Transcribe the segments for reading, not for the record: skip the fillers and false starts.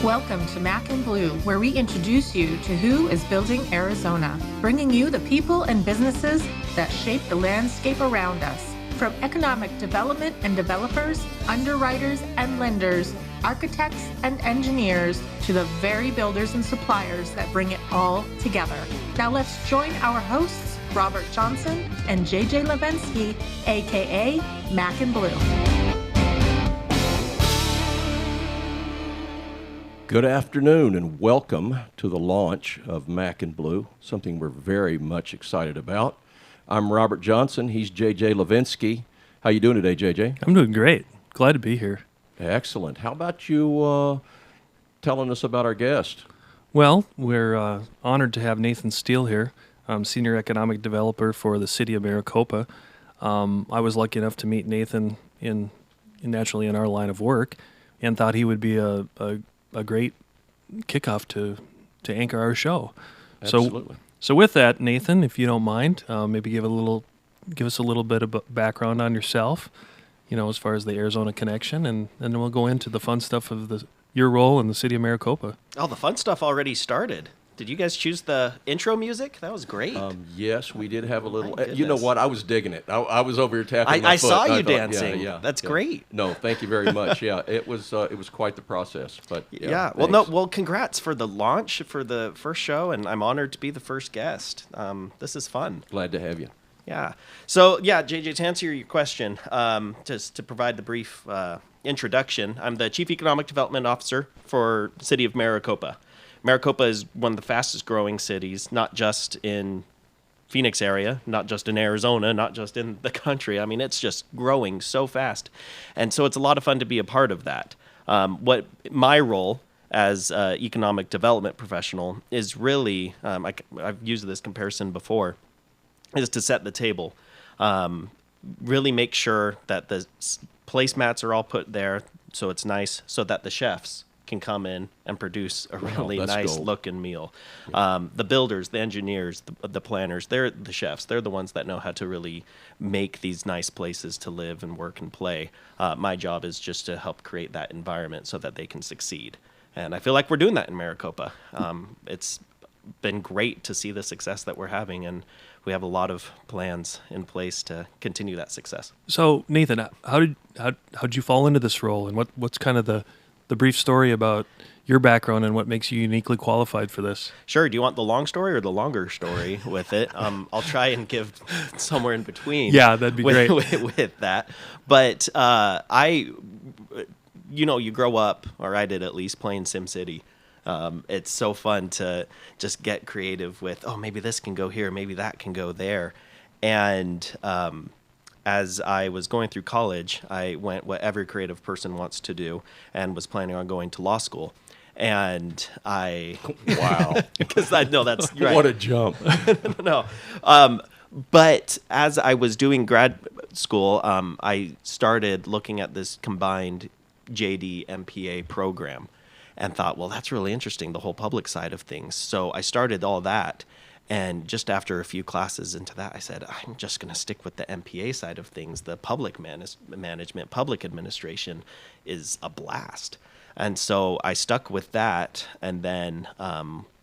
Welcome to Mac and Bleu, where we introduce you to who is building Arizona, bringing you the people and businesses that shape the landscape around us. From economic development and developers, underwriters and lenders, architects and engineers, to the very builders and suppliers that bring it all together. Now let's join our hosts, Robert Johnson and JJ Levenske, aka Mac and Bleu. Good afternoon and welcome to the launch of Mac and Bleu, something we're very much excited about. I'm Robert Johnson, he's JJ Levenske. How you doing today, JJ? I'm doing great. Glad to be here. Excellent. How about you telling us about our guest? Well, we're honored to have Nathan Steele here, Senior Economic Developer for the City of Maricopa. I was lucky enough to meet Nathan naturally in our line of work and thought he would be a great kickoff to anchor our show. Absolutely. So with that, Nathan, if you don't mind, maybe give us a little bit of background on yourself, as far as the Arizona connection, and then we'll go into the fun stuff of your role in the City of Maricopa. Oh, the fun stuff already started. Did you guys choose the intro music? That was great. Yes, we did have a little. My You know what? I was digging it. I was over here tapping my I foot. saw you thought, dancing. Yeah, That's great. No, thank you very much. Yeah, it was quite the process. But yeah. Well, congrats for the launch for the first show, and I'm honored to be the first guest. This is fun. Glad to have you. Yeah. So, JJ, to answer your question, just to provide the brief introduction, I'm the Chief Economic Development Officer for City of Maricopa. Maricopa is one of the fastest growing cities, not just in Phoenix area, not just in Arizona, not just in the country. I mean, it's just growing so fast. And so it's a lot of fun to be a part of that. What my role as economic development professional is really, I've used this comparison before, is to set the table. Really make sure that the placemats are all put there so it's nice, so that the chefs can come in and produce a really nice gold. looking meal. The builders, the engineers, the planners, they're the chefs. They're the ones that know how to really make these nice places to live and work and play. My job is just to help create that environment so that they can succeed. And I feel like we're doing that in Maricopa. It's been great to see the success that we're having, and we have a lot of plans in place to continue that success. So, Nathan, how'd you fall into this role, and what's kind of the brief story about your background and what makes you uniquely qualified for this? Sure. Do you want the long story or the longer story with it? I'll try and give somewhere in between. Yeah, that'd be great. With that. But you grow up, or I did at least, playing SimCity. It's so fun to just get creative with, maybe this can go here, maybe that can go there. And as I was going through college, I went what every creative person wants to do and was planning on going to law school. And Wow. Because I know that's right. What a jump. No. But as I was doing grad school, I started looking at this combined JD MPA program and thought, well, that's really interesting, the whole public side of things. So I started all that. And just after a few classes into that, I said, I'm just going to stick with the MPA side of things. The public management, public administration is a blast. And so I stuck with that, and then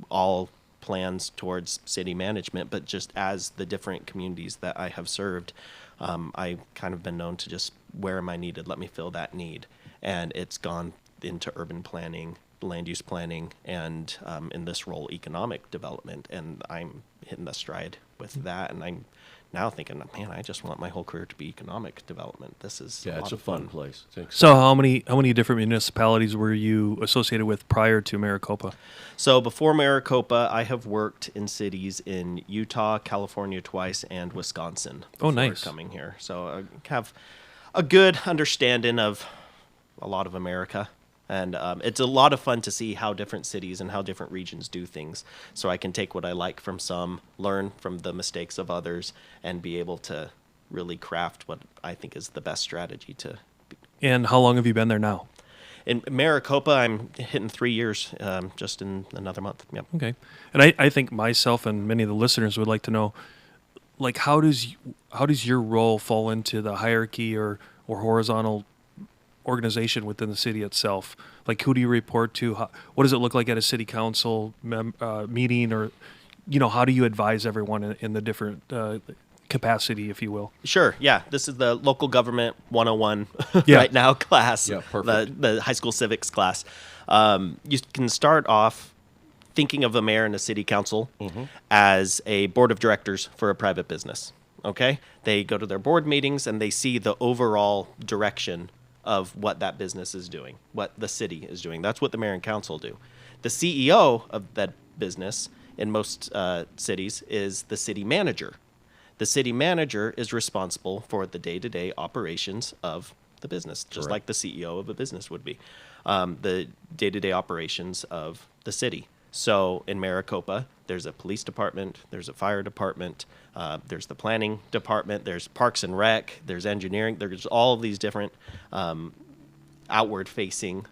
all plans towards city management. But just as the different communities that I have served, I kind of been known to just, where am I needed? Let me fill that need. And it's gone into urban planning, land use planning, and in this role, economic development. And I'm hitting the stride with that. And I'm now thinking, man, I just want my whole career to be economic development. This is It's a fun place. So how many different municipalities were you associated with prior to Maricopa? So before Maricopa, I have worked in cities in Utah, California twice, and Wisconsin. Oh, nice. Coming here. So I have a good understanding of a lot of America. And it's a lot of fun to see how different cities and how different regions do things. So I can take what I like from some, learn from the mistakes of others, and be able to really craft what I think is the best strategy to. And how long have you been there now? In Maricopa, I'm hitting 3 years just in another month. Yep. Okay. And I think myself and many of the listeners would like to know, like, how does your role fall into the hierarchy or horizontal organization within the city itself? Like, who do you report to? What does it look like at a city council meeting, or, how do you advise everyone in the different capacity, if you will? Sure. Yeah. This is the local government 101 Yeah. right now class. Yeah, perfect. The high school civics class. You can start off thinking of a mayor and a city council as a board of directors for a private business. Okay? They go to their board meetings and they see the overall direction of what that business is doing, what the city is doing. That's what the mayor and council do. The CEO of that business in most cities is the city manager. The city manager is responsible for the day-to-day operations of the business, just like the CEO of a business would be. The day-to-day operations of the city. So in Maricopa, there's a police department, there's a fire department, there's the planning department, there's parks and rec, there's engineering, there's all of these different outward-facing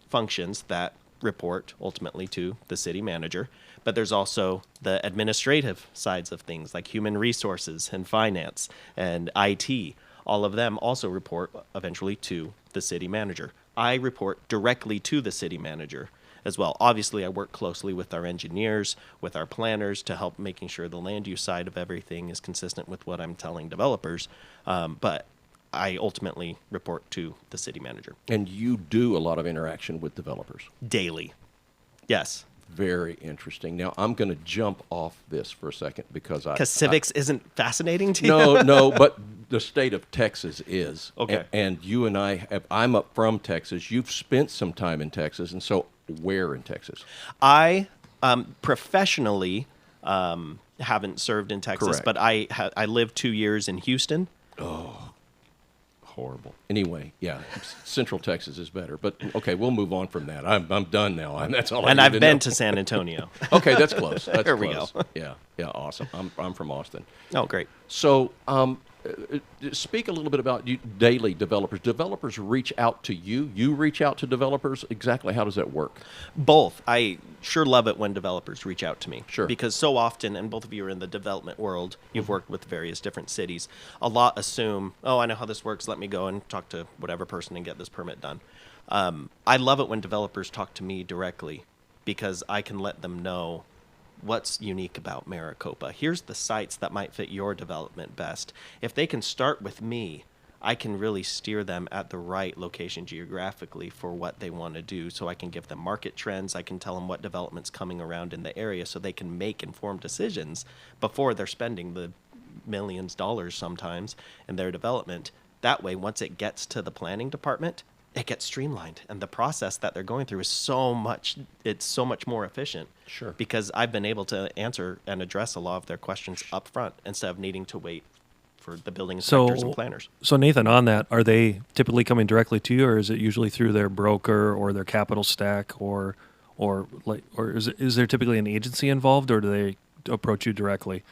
functions that report ultimately to the city manager. But there's also the administrative sides of things like human resources and finance and IT. All of them also report eventually to the city manager. I report directly to the city manager as well. Obviously, I work closely with our engineers, with our planners to help making sure the land use side of everything is consistent with what I'm telling developers. But I ultimately report to the city manager. And you do a lot of interaction with developers. Daily. Yes. Very interesting. Now, I'm going to jump off this for a second because civics isn't fascinating to you? No, but the state of Texas is. Okay. And you and I'm up from Texas. You've spent some time in Texas. And so where in Texas? I professionally haven't served in Texas, Correct. but I lived 2 years in Houston. Horrible. Anyway, yeah, Central Texas is better. But okay, we'll move on from that. I'm done now. That's all. And I I've need to been know. to San Antonio. Okay, that's close. That's There we close. go. Yeah, awesome. I'm from Austin. Oh, great. So, speak a little bit about you daily developers. Developers reach out to you. You reach out to developers. Exactly how does that work? Both. I sure love it when developers reach out to me. Sure. Because so often, and both of you are in the development world, you've worked with various different cities. A lot assume, oh, I know how this works. Let me go and talk to whatever person and get this permit done. I love it when developers talk to me directly because I can let them know what's unique about Maricopa. Here's the sites that might fit your development best. If they can start with me, I can really steer them at the right location geographically for what they want to do. So I can give them market trends. I can tell them what development's coming around in the area so they can make informed decisions before they're spending the millions of dollars sometimes in their development. That way, once it gets to the planning department, it gets streamlined, and the process that they're going through is so much more efficient. Sure. Because I've been able to answer and address a lot of their questions up front instead of needing to wait for the building inspectors and planners. So Nathan, on that, are they typically coming directly to you, or is it usually through their broker or their capital stack, or is there typically an agency involved, or do they approach you directly?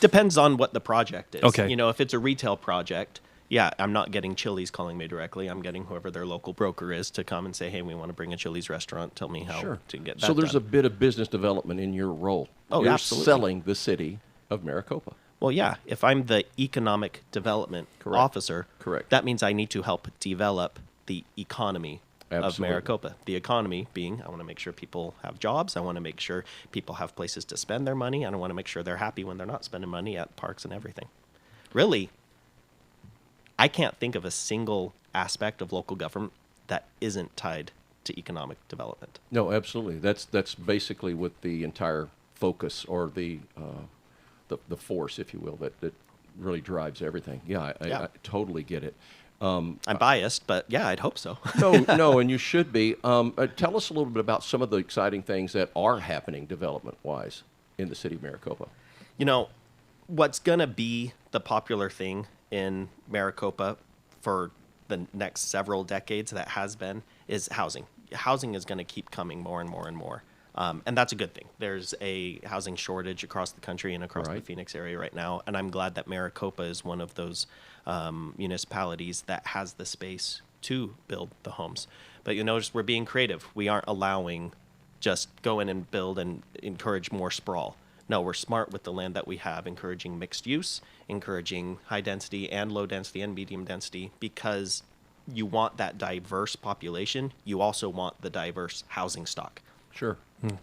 Depends on what the project is. Okay. If it's a retail project, yeah, I'm not getting Chili's calling me directly. I'm getting whoever their local broker is to come and say, hey, we want to bring a Chili's restaurant. Tell me how to get that So there's done. a bit of business development in your role. Oh, You're absolutely. selling the city of Maricopa. Well, yeah, if I'm the economic development officer, Correct. that means I need to help develop the economy of Absolutely. Maricopa. The economy being, I want to make sure people have jobs. I want to make sure people have places to spend their money. And I want to make sure they're happy when they're not spending money at parks and everything. Really, I can't think of a single aspect of local government that isn't tied to economic development. No, absolutely. That's basically what the entire focus or the force, if you will, that really drives everything. Yeah, I totally get it. I'm biased, but yeah, I'd hope so. No, and you should be. Tell us a little bit about some of the exciting things that are happening development-wise in the city of Maricopa. What's going to be the popular thing in Maricopa for the next several decades that has been is housing. Housing is going to keep coming more and more and more. And that's a good thing. There's a housing shortage across the country and across the Phoenix area right now. And I'm glad that Maricopa is one of those municipalities that has the space to build the homes. But we're being creative. We aren't allowing just go in and build and encourage more sprawl. No, we're smart with the land that we have, encouraging mixed use, encouraging high density and low density and medium density, because you want that diverse population, you also want the diverse housing stock. Sure.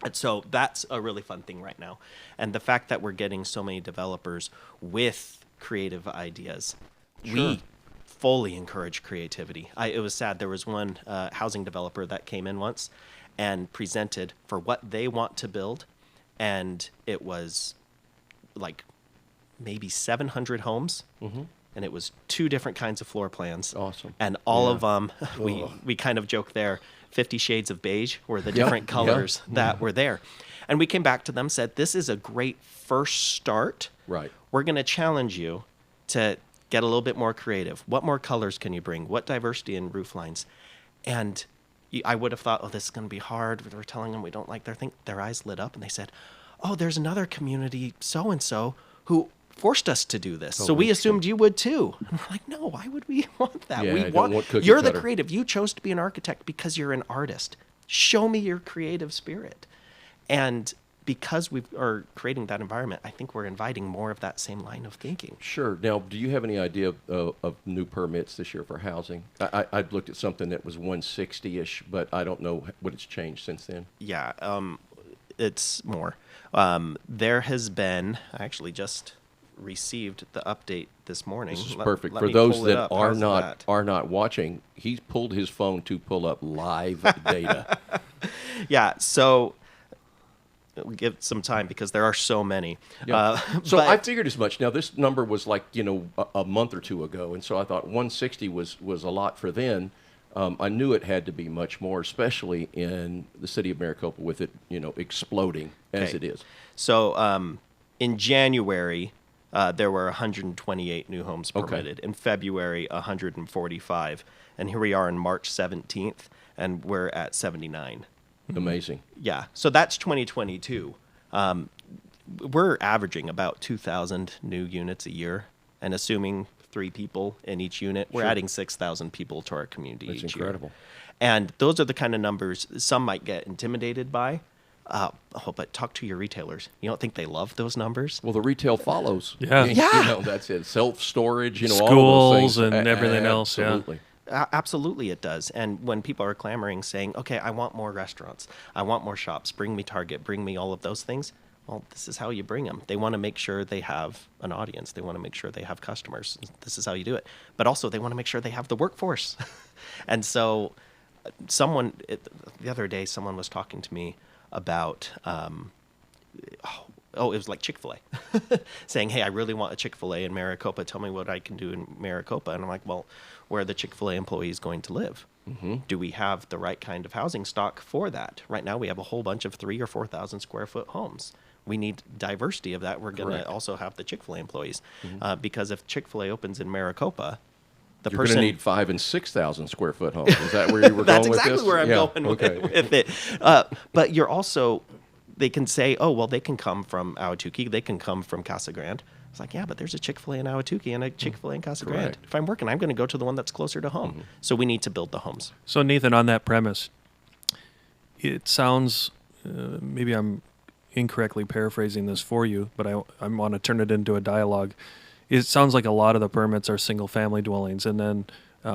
And so that's a really fun thing right now. And the fact that we're getting so many developers with creative ideas, we fully encourage creativity. It was sad. There was one housing developer that came in once and presented for what they want to build. And it was like maybe 700 homes. And it was 2 different kinds of floor plans. Awesome. And all of them, we kind of joke there, 50 Shades of Beige were the different colors that were there. And we came back to them, said, this is a great first start. Right. We're going to challenge you to get a little bit more creative. What more colors can you bring? What diversity in roof lines? And I would have thought, this is going to be hard. We're telling them we don't like their thing. Their eyes lit up and they said, there's another community so-and-so who forced us to do this. So we assumed you would too. And we're like, no, why would we want that? Yeah, we I don't want cookie you're the cutter. creative. You chose to be an architect because you're an artist. Show me your creative spirit. And because we are creating that environment, I think we're inviting more of that same line of thinking. Sure. Now, do you have any idea of new permits this year for housing? I looked at something that was 160-ish, but I don't know what it's changed since then. Yeah, it's more. There has been, I actually just received the update this morning. This is Let- perfect. let For me those pull it that up. are How's not that? watching, he's pulled his phone to pull up live data. Yeah, so we'll give it some time because there are so many. Yeah. So but- I figured as much. Now this number was like a month or two ago, and so I thought 160 was a lot for then. I knew it had to be much more, especially in the city of Maricopa with it exploding as Okay. it is. So in January, there were 128 new homes Okay. permitted. In February, 145. And here we are on March 17th, and we're at 79. Amazing. Yeah, so that's 2022. We're averaging about 2,000 new units a year, and assuming 3 people in each unit, we're Sure. adding 6,000 people to our community That's each incredible. year. And those are the kind of numbers some might get intimidated by. But talk to your retailers. You don't think they love those numbers? Well, the retail follows. Yeah. Yeah. That's it. Self-storage, all of Schools those things. and everything else, yeah. Absolutely. Absolutely, it does. And when people are clamoring, saying, okay, I want more restaurants, I want more shops, bring me Target, bring me all of those things, well, this is how you bring them. They want to make sure they have an audience. They want to make sure they have customers. This is how you do it. But also, they want to make sure they have the workforce. And so the other day, someone was talking to me about, it was like Chick-fil-A, saying, hey, I really want a Chick-fil-A in Maricopa. Tell me what I can do in Maricopa. And I'm like, well, where are the Chick-fil-A employees going to live? Mm-hmm. Do we have the right kind of housing stock for that? Right now, we have a whole bunch of 3,000 or 4,000 square foot homes. We need diversity of that. We're going Correct. to also have the Chick-fil-A employees. Because if Chick-fil-A opens in Maricopa, the You're going person to need 5,000 and 6,000 square foot homes. Is that where you were That's going with this? exactly where I'm Yeah, going okay. with it. But you're also, they can say, oh, well, they can come from Ahwatukee. They can come from Casa Grande. It's like, yeah, but there's a Chick-fil-A in Ahwatukee and a Chick-fil-A in Casa Grande. Correct. If I'm working, I'm going to go to the one that's closer to home. So we need to build the homes. So Nathan, on that premise, it sounds, maybe I'm incorrectly paraphrasing this for you, but I want to turn it into a dialogue. It sounds like a lot of the permits are single-family dwellings, and then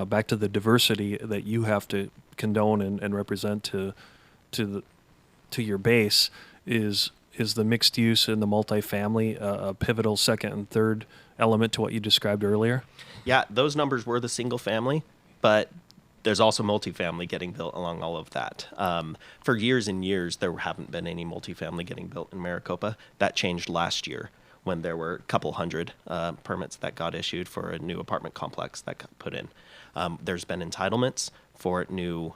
back to the diversity that you have to condone and represent to your base is the mixed use and the multifamily a pivotal second and third element to what you described earlier? Yeah, those numbers were the single family, but there's also multifamily getting built along all of that. For years and years, there haven't been any multifamily getting built in Maricopa. That changed last year when there were a couple hundred permits that got issued for a new apartment complex that got put in. There's been entitlements for new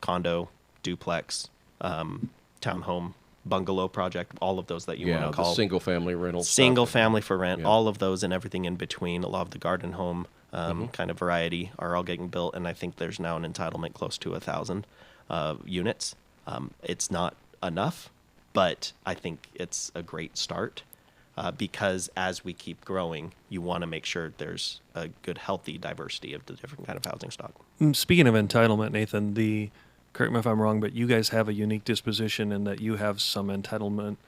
condo, duplex, townhome, bungalow project, all of those that you want to the call. single family rental. Single stuff. family for rent, Yeah. all of those and everything in between, a lot of the garden home kind of variety are all getting built, and I think there's now an entitlement close to 1,000 units. It's not enough, but I think it's a great start because as we keep growing, you want to make sure there's a good, healthy diversity of the different kind of housing stock. Speaking of entitlement, Nathan, correct me if I'm wrong, but you guys have a unique disposition in that you have some entitlement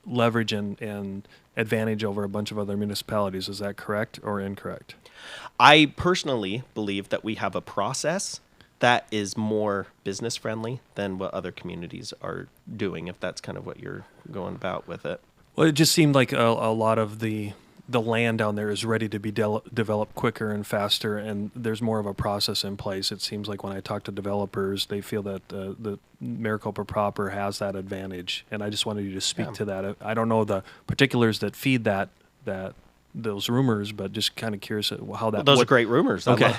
leverage and advantage over a bunch of other municipalities. Is that correct or incorrect? I personally believe that we have a process that is more business friendly than what other communities are doing, if that's kind of what you're going about with it. Well, it just seemed like a lot of the land down there is ready to be developed quicker and faster, and there's more of a process in place. It seems like when I talk to developers, they feel that the Maricopa proper has that advantage, and I just wanted you to speak to that. I don't know the particulars that feed those rumors, but just kind of curious how that. Those are great rumors. Okay.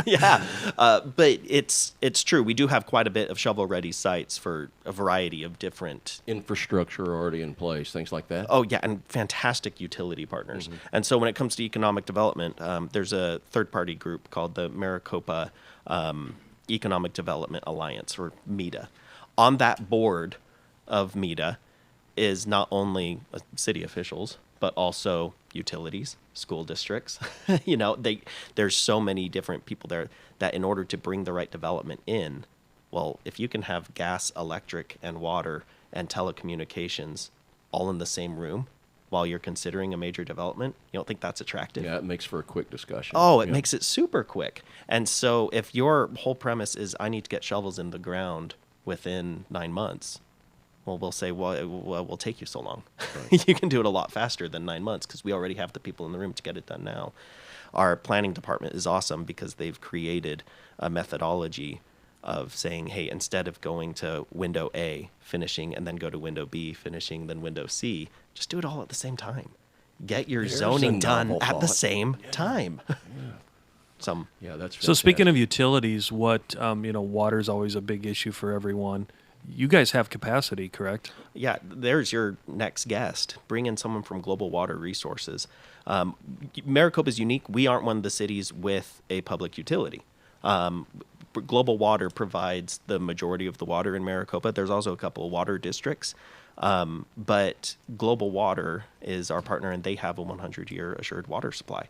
Yeah, but it's true. We do have quite a bit of shovel-ready sites for a variety of different Infrastructure already in place, things like that. Oh, yeah, and fantastic utility partners. And so when it comes to economic development, there's a third-party group called the Maricopa Economic Development Alliance, or MEDA. On that board of MEDA is not only city officials, but also utilities, school districts. There's so many different people there that in order to bring the right development in, well, if you can have gas, electric, and water and telecommunications all in the same room while you're considering a major development, you don't think that's attractive? Yeah, it makes for a quick discussion. Oh, it Yeah. makes it super quick. And so if your whole premise is I need to get shovels in the ground within 9 months, well, we'll say, well, it will take you so long. Right. You can do it a lot faster than 9 months because we already have the people in the room to get it done now. Our planning department is awesome because they've created a methodology of saying, hey, instead of going to window A, finishing, and then go to window B, finishing, then window C, just do it all at the same time. Get your There's zoning a done novel at the thought. same time. Yeah, that's So speaking fantastic. of utilities, water is always a big issue for everyone. You guys have capacity, correct? Yeah, there's your next guest. Bring in someone from Global Water Resources. Maricopa is unique. We aren't one of the cities with a public utility. Global Water provides the majority of the water in Maricopa. There's also a couple of water districts. But Global Water is our partner, and they have a 100-year assured water supply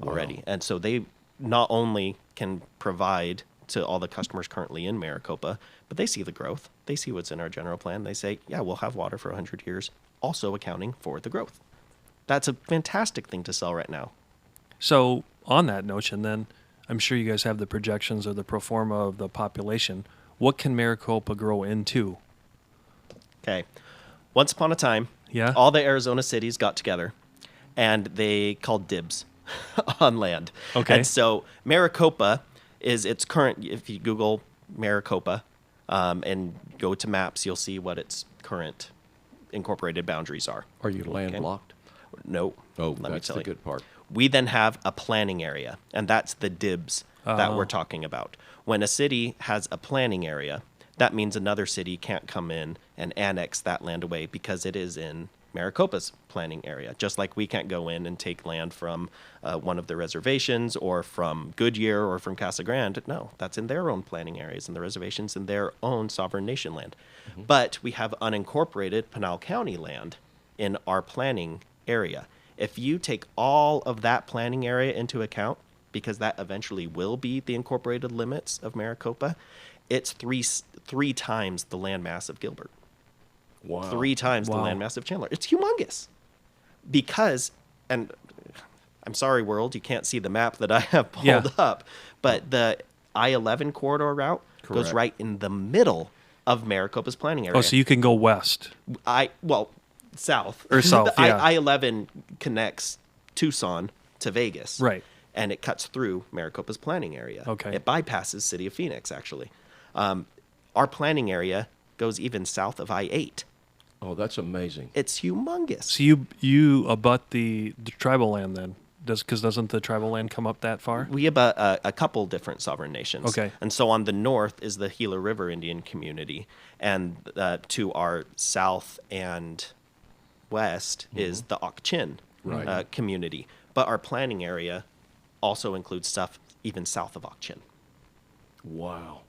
already. Wow. And so they not only can provide to all the customers currently in Maricopa, but they see the growth. They see what's in our general plan. They say, yeah, we'll have water for 100 years, also accounting for the growth. That's a fantastic thing to sell right now. So on that notion, then, I'm sure you guys have the projections or the pro forma of the population. What can Maricopa grow into? Okay. Once upon a time, Yeah. all the Arizona cities got together, and they called dibs on land. Okay. And so Maricopa is its current, if you Google Maricopa and go to maps, you'll see what its current incorporated boundaries are. Are you landlocked? No. Oh, Let me that's tell the you. good part. We then have a planning area, and that's the dibs that Oh. we're talking about. When a city has a planning area, that means another city can't come in and annex that land away because it is in Maricopa's planning area. Just like we can't go in and take land from one of the reservations or from Goodyear or from Casa Grande. No, that's in their own planning areas and the reservations in their own sovereign nation land. Mm-hmm. But we have unincorporated Pinal County land in our planning area. If you take all of that planning area into account, because that eventually will be the incorporated limits of Maricopa, it's three times the landmass of Gilbert. Wow. 3 times the Wow. landmass of Chandler. It's humongous. Because, and I'm sorry, world, you can't see the map that I have pulled Yeah. up, but the I-11 corridor route goes Correct. right in the middle of Maricopa's planning area. Oh, so you can go west. South. Or south, The yeah. I-11 connects Tucson to Vegas. Right. And it cuts through Maricopa's planning area. Okay. It bypasses City of Phoenix, actually. Our planning area goes even south of I-8. Oh, that's amazing. It's humongous. So you abut the tribal land then? Because doesn't the tribal land come up that far? We have a couple different sovereign nations. Okay. And so on the north is the Gila River Indian community. And to our south and west is the Ak-Chin Right. community. But our planning area also includes stuff even south of Ak-Chin. Wow.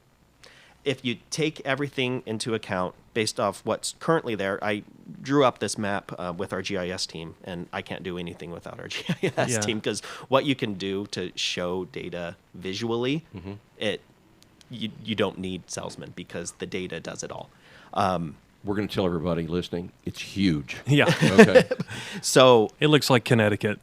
If you take everything into account based off what's currently there, I drew up this map with our GIS team, and I can't do anything without our GIS Yeah. team because what you can do to show data visually, you don't need salesmen because the data does it all. we're going to tell everybody listening, it's huge. Yeah. Okay. So It looks like Connecticut.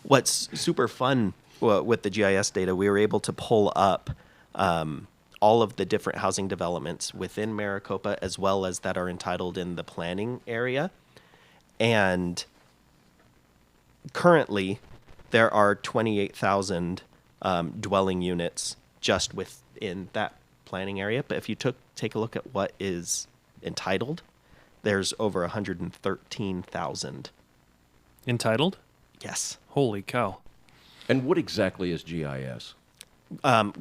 what's super fun with the GIS data, we were able to pull up all of the different housing developments within Maricopa, as well as that are entitled in the planning area. And currently, there are 28,000 dwelling units just within that planning area. But if you take a look at what is entitled, there's over 113,000. Entitled? Yes. Holy cow. And what exactly is GIS?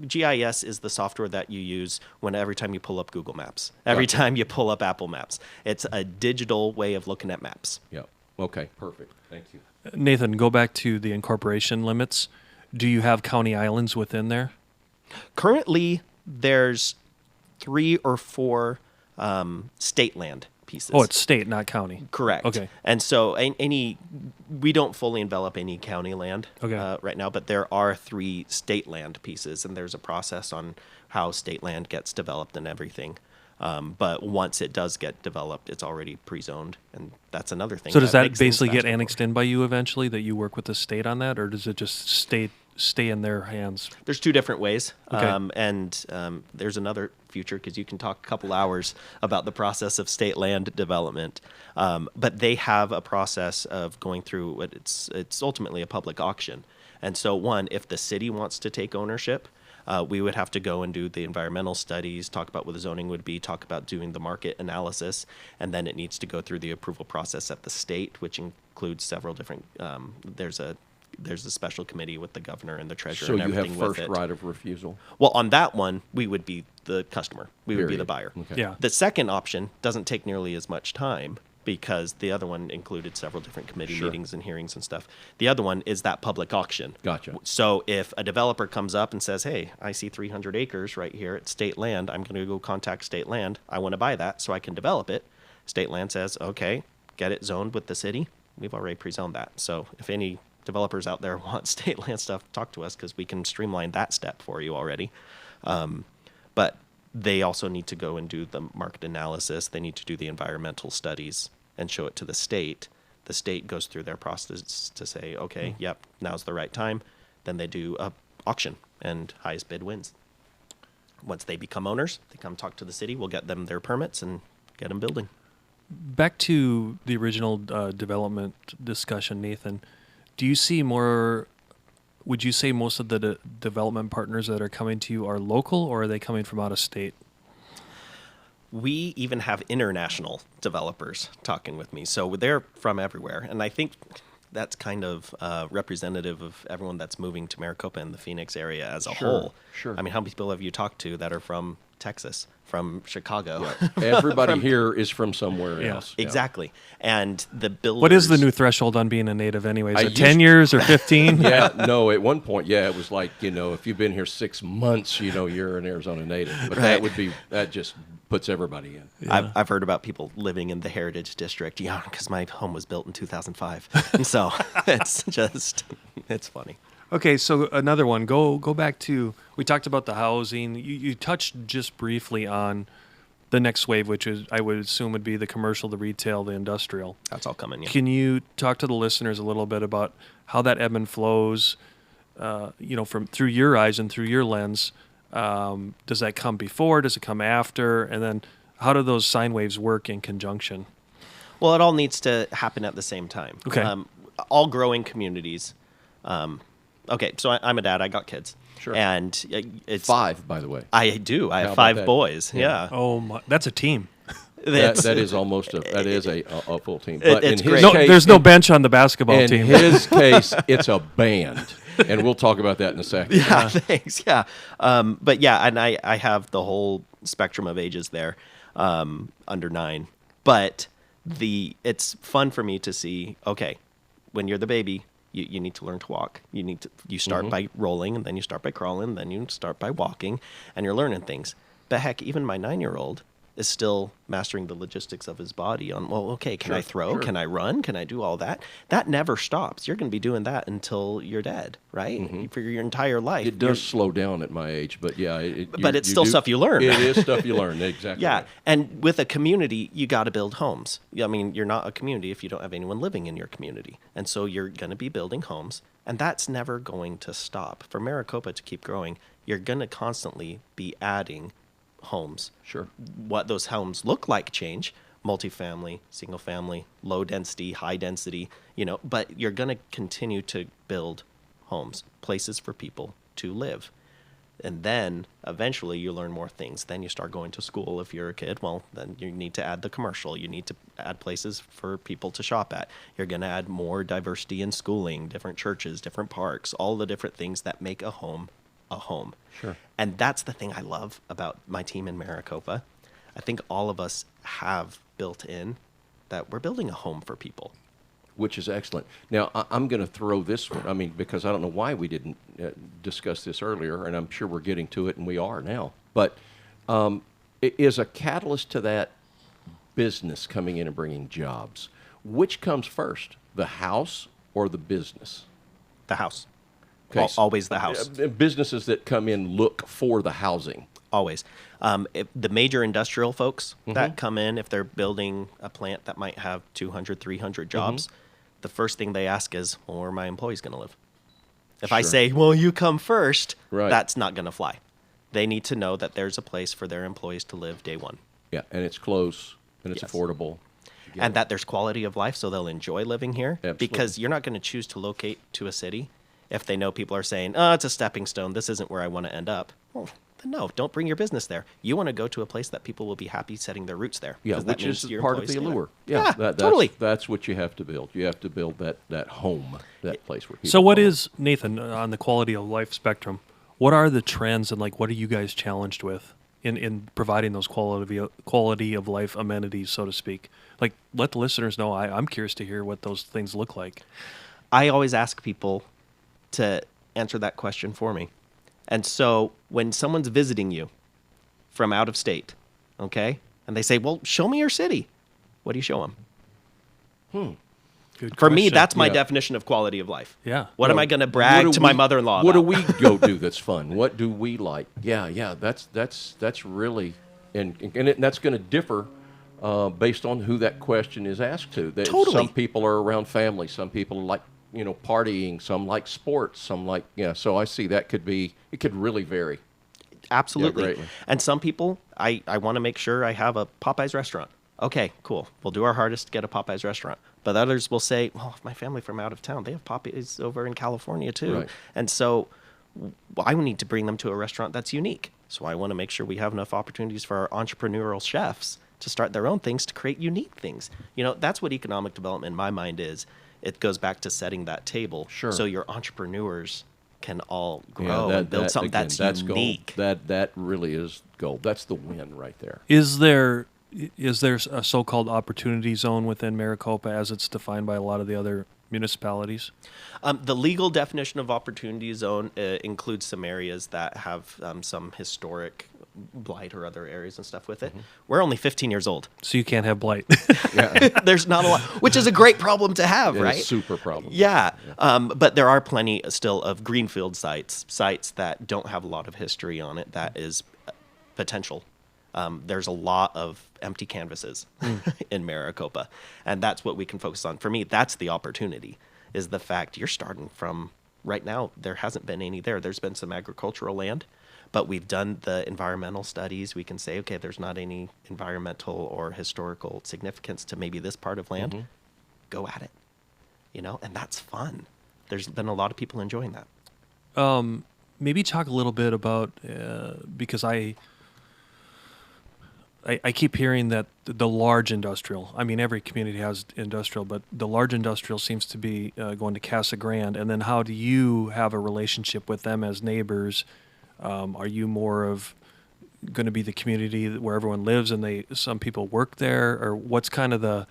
GIS is the software that you use every time you pull up Google Maps, every Gotcha. time you pull up Apple Maps. It's a digital way of looking at maps. Yeah. Okay, perfect. Thank you. Nathan, go back to the incorporation limits. Do you have county islands within there? Currently, there's 3 or 4 state land pieces. Oh, it's state, not county. Correct. Okay. And so we don't fully envelop any county land right now, but there are 3 state land pieces, and there's a process on how state land gets developed and everything. But once it does get developed, it's already pre-zoned, and that's another thing. So does that makes things basically get faster annexed in by you eventually, that you work with the state on that, or does it just stay in their hands? There's 2 different ways. Okay. And there's another future, because you can talk a couple hours about the process of state land development. But they have a process of going through what it's ultimately a public auction. And so if the city wants to take ownership, we would have to go and do the environmental studies, talk about what the zoning would be, talk about doing the market analysis, and then it needs to go through the approval process at the state, which includes several different, there's a special committee with the governor and the treasurer So and you everything have with first it. right of refusal? Well, on that one, we would be the customer. We would be the Period. buyer. Okay. Yeah. The second option doesn't take nearly as much time, because the other one included several different committee Sure. meetings and hearings and stuff. The other one is that public auction. Gotcha. So if a developer comes up and says, hey, I see 300 acres right here at state land, I'm going to go contact state land. I want to buy that so I can develop it. State land says, okay, get it zoned with the city. We've already pre-zoned that. So if any developers out there want state land stuff, talk to us, because we can streamline that step for you already. But they also need to go and do the market analysis. They need to do the environmental studies and show it to the state. The state goes through their process to say, okay, yep, now's the right time. Then they do a auction, and highest bid wins. Once they become owners, they come talk to the city. We'll get them their permits and get them building. Back to the original development discussion, Nathan, do you see would you say most of the development partners that are coming to you are local, or are they coming from out of state? We even have international developers talking with me. So they're from everywhere. And I think that's kind of representative of everyone that's moving to Maricopa and the Phoenix area as a whole. Sure. I mean, how many people have you talked to that are from Texas, from Chicago? Everybody here is from somewhere Yeah. else. Exactly. And the builders... What is the new threshold on being a native anyway? Is I it used- 10 years or 15? Yeah, no, at one point, it was like, if you've been here 6 months, you're an Arizona native. But Right. that just puts everybody in. Yeah. I've heard about people living in the Heritage District, because my home was built in 2005. And so it's funny. Okay, so another one. Go back to, we talked about the housing. You touched just briefly on the next wave, which is, I would assume, would be the commercial, the retail, the industrial. That's all coming, yeah. Can you talk to the listeners a little bit about how that ebb and flows, from through your eyes and through your lens? Does that come before? Does it come after? And then how do those sine waves work in conjunction? Well, it all needs to happen at the same time. Okay. All growing communities. Okay, so I'm a dad. I got kids. Sure. And it's 5, by the way. I do. I How have about 5 that? boys. Yeah. Yeah. Oh, my, that's a team. That is almost a full team. It's But in his great. No, case, there's no bench on the basketball in team. his case, it's a band. And we'll talk about that in a second. Yeah, thanks. Yeah. But yeah, and I have the whole spectrum of ages there, under 9. But it's fun for me to see, okay, when you're the baby, you need to learn to walk. You start by rolling, and then you start by crawling, then you start by walking, and you're learning things. But heck, even my 9-year-old is still mastering the logistics of his body on, well, okay, can I throw? Sure. Can I run? Can I do all that? That never stops. You're going to be doing that until you're dead, right? For your entire life. It does slow down at my age, but yeah. But it's still stuff you learn. It is stuff you learn, exactly. Yeah, right. and with a community, you got to build homes. I mean, you're not a community if you don't have anyone living in your community. And so you're going to be building homes, and that's never going to stop. For Maricopa to keep growing, you're going to constantly be adding homes. Sure. What those homes look like change, multifamily, single family, low density, high density, but you're going to continue to build homes, places for people to live. And then eventually you learn more things. Then you start going to school if you're a kid. Well, then you need to add the commercial. You need to add places for people to shop at. You're going to add more diversity in schooling, different churches, different parks, all the different things that make a home a home. Sure. And that's the thing I love about my team in Maricopa. I think all of us have built in that we're building a home for people. Which is excellent. Now, I'm going to throw this one, because I don't know why we didn't discuss this earlier, and I'm sure we're getting to it, and we are now. But is a catalyst to that business coming in and bringing jobs. Which comes first, the house or the business? The house. Okay, Always the house. Businesses that come in look for the housing. Always. If the major industrial folks that come in, if they're building a plant that might have 200, 300 jobs, the first thing they ask is, well, where are my employees going to live? If I say, well, you come first, that's not going to fly. They need to know that there's a place for their employees to live day one. Yeah, and it's close, and it's affordable. And that there's quality of life, so they'll enjoy living here. Absolutely. Because you're not going to choose to locate to a city if they know people are saying, oh, it's a stepping stone, this isn't where I want to end up. Well, then no, don't bring your business there. You want to go to a place that people will be happy setting their roots there. Yeah, which is part of the allure. Yeah, totally. That's what you have to build. You have to build that home, that place where people So what come. is, Nathan, on the quality of life spectrum, what are the trends and what are you guys challenged with in providing those quality of life amenities, so to speak? Let the listeners know. I'm curious to hear what those things look like. I always ask people to answer that question for me. And so when someone's visiting you from out of state, okay, and they say, well, show me your city, what do you show them? Good For me, question. that's my definition of quality of life. Yeah. What am I going to brag to my mother-in-law What do about? we go do that's fun? What do we like? Yeah, that's really, and that's going to differ based on who that question is asked to. Totally. Some people are around family. Some people like, partying. Some like sports. Some like, so I see it could really vary. Absolutely. Yeah, greatly. And some people, I want to make sure I have a Popeyes restaurant. Okay, cool. We'll do our hardest to get a Popeyes restaurant. But others will say, well, my family from out of town, they have Popeyes over in California too. Right. And so I need to bring them to a restaurant that's unique. So I want to make sure we have enough opportunities for our entrepreneurial chefs to start their own things, to create unique things. That's what economic development in my mind is. It goes back to setting that table. Sure. So your entrepreneurs can all grow and build something that's unique. Gold. That really is gold. That's the win right there. Is there a so-called opportunity zone within Maricopa as it's defined by a lot of the other municipalities? The legal definition of opportunity zone includes some areas that have some historic blight or other areas and stuff with it. We're only 15 years old. So you can't have blight. There's not a lot, which is a great problem to have, It's right? a super problem. Yeah. But there are plenty still of greenfield sites that don't have a lot of history on it that is potential. There's a lot of empty canvases in Maricopa, and that's what we can focus on. For me, that's the opportunity, is the fact you're starting from right now. There hasn't been any there. There's been some agricultural land, but we've done the environmental studies. We can say, okay, there's not any environmental or historical significance to maybe this part of land. Go at it, and that's fun. There's been a lot of people enjoying that. Maybe talk a little bit about, because I keep hearing that the large industrial, every community has industrial, but the large industrial seems to be going to Casa Grande. And then how do you have a relationship with them as neighbors? Are you more of going to be the community where everyone lives and some people work there? Or what's kind of the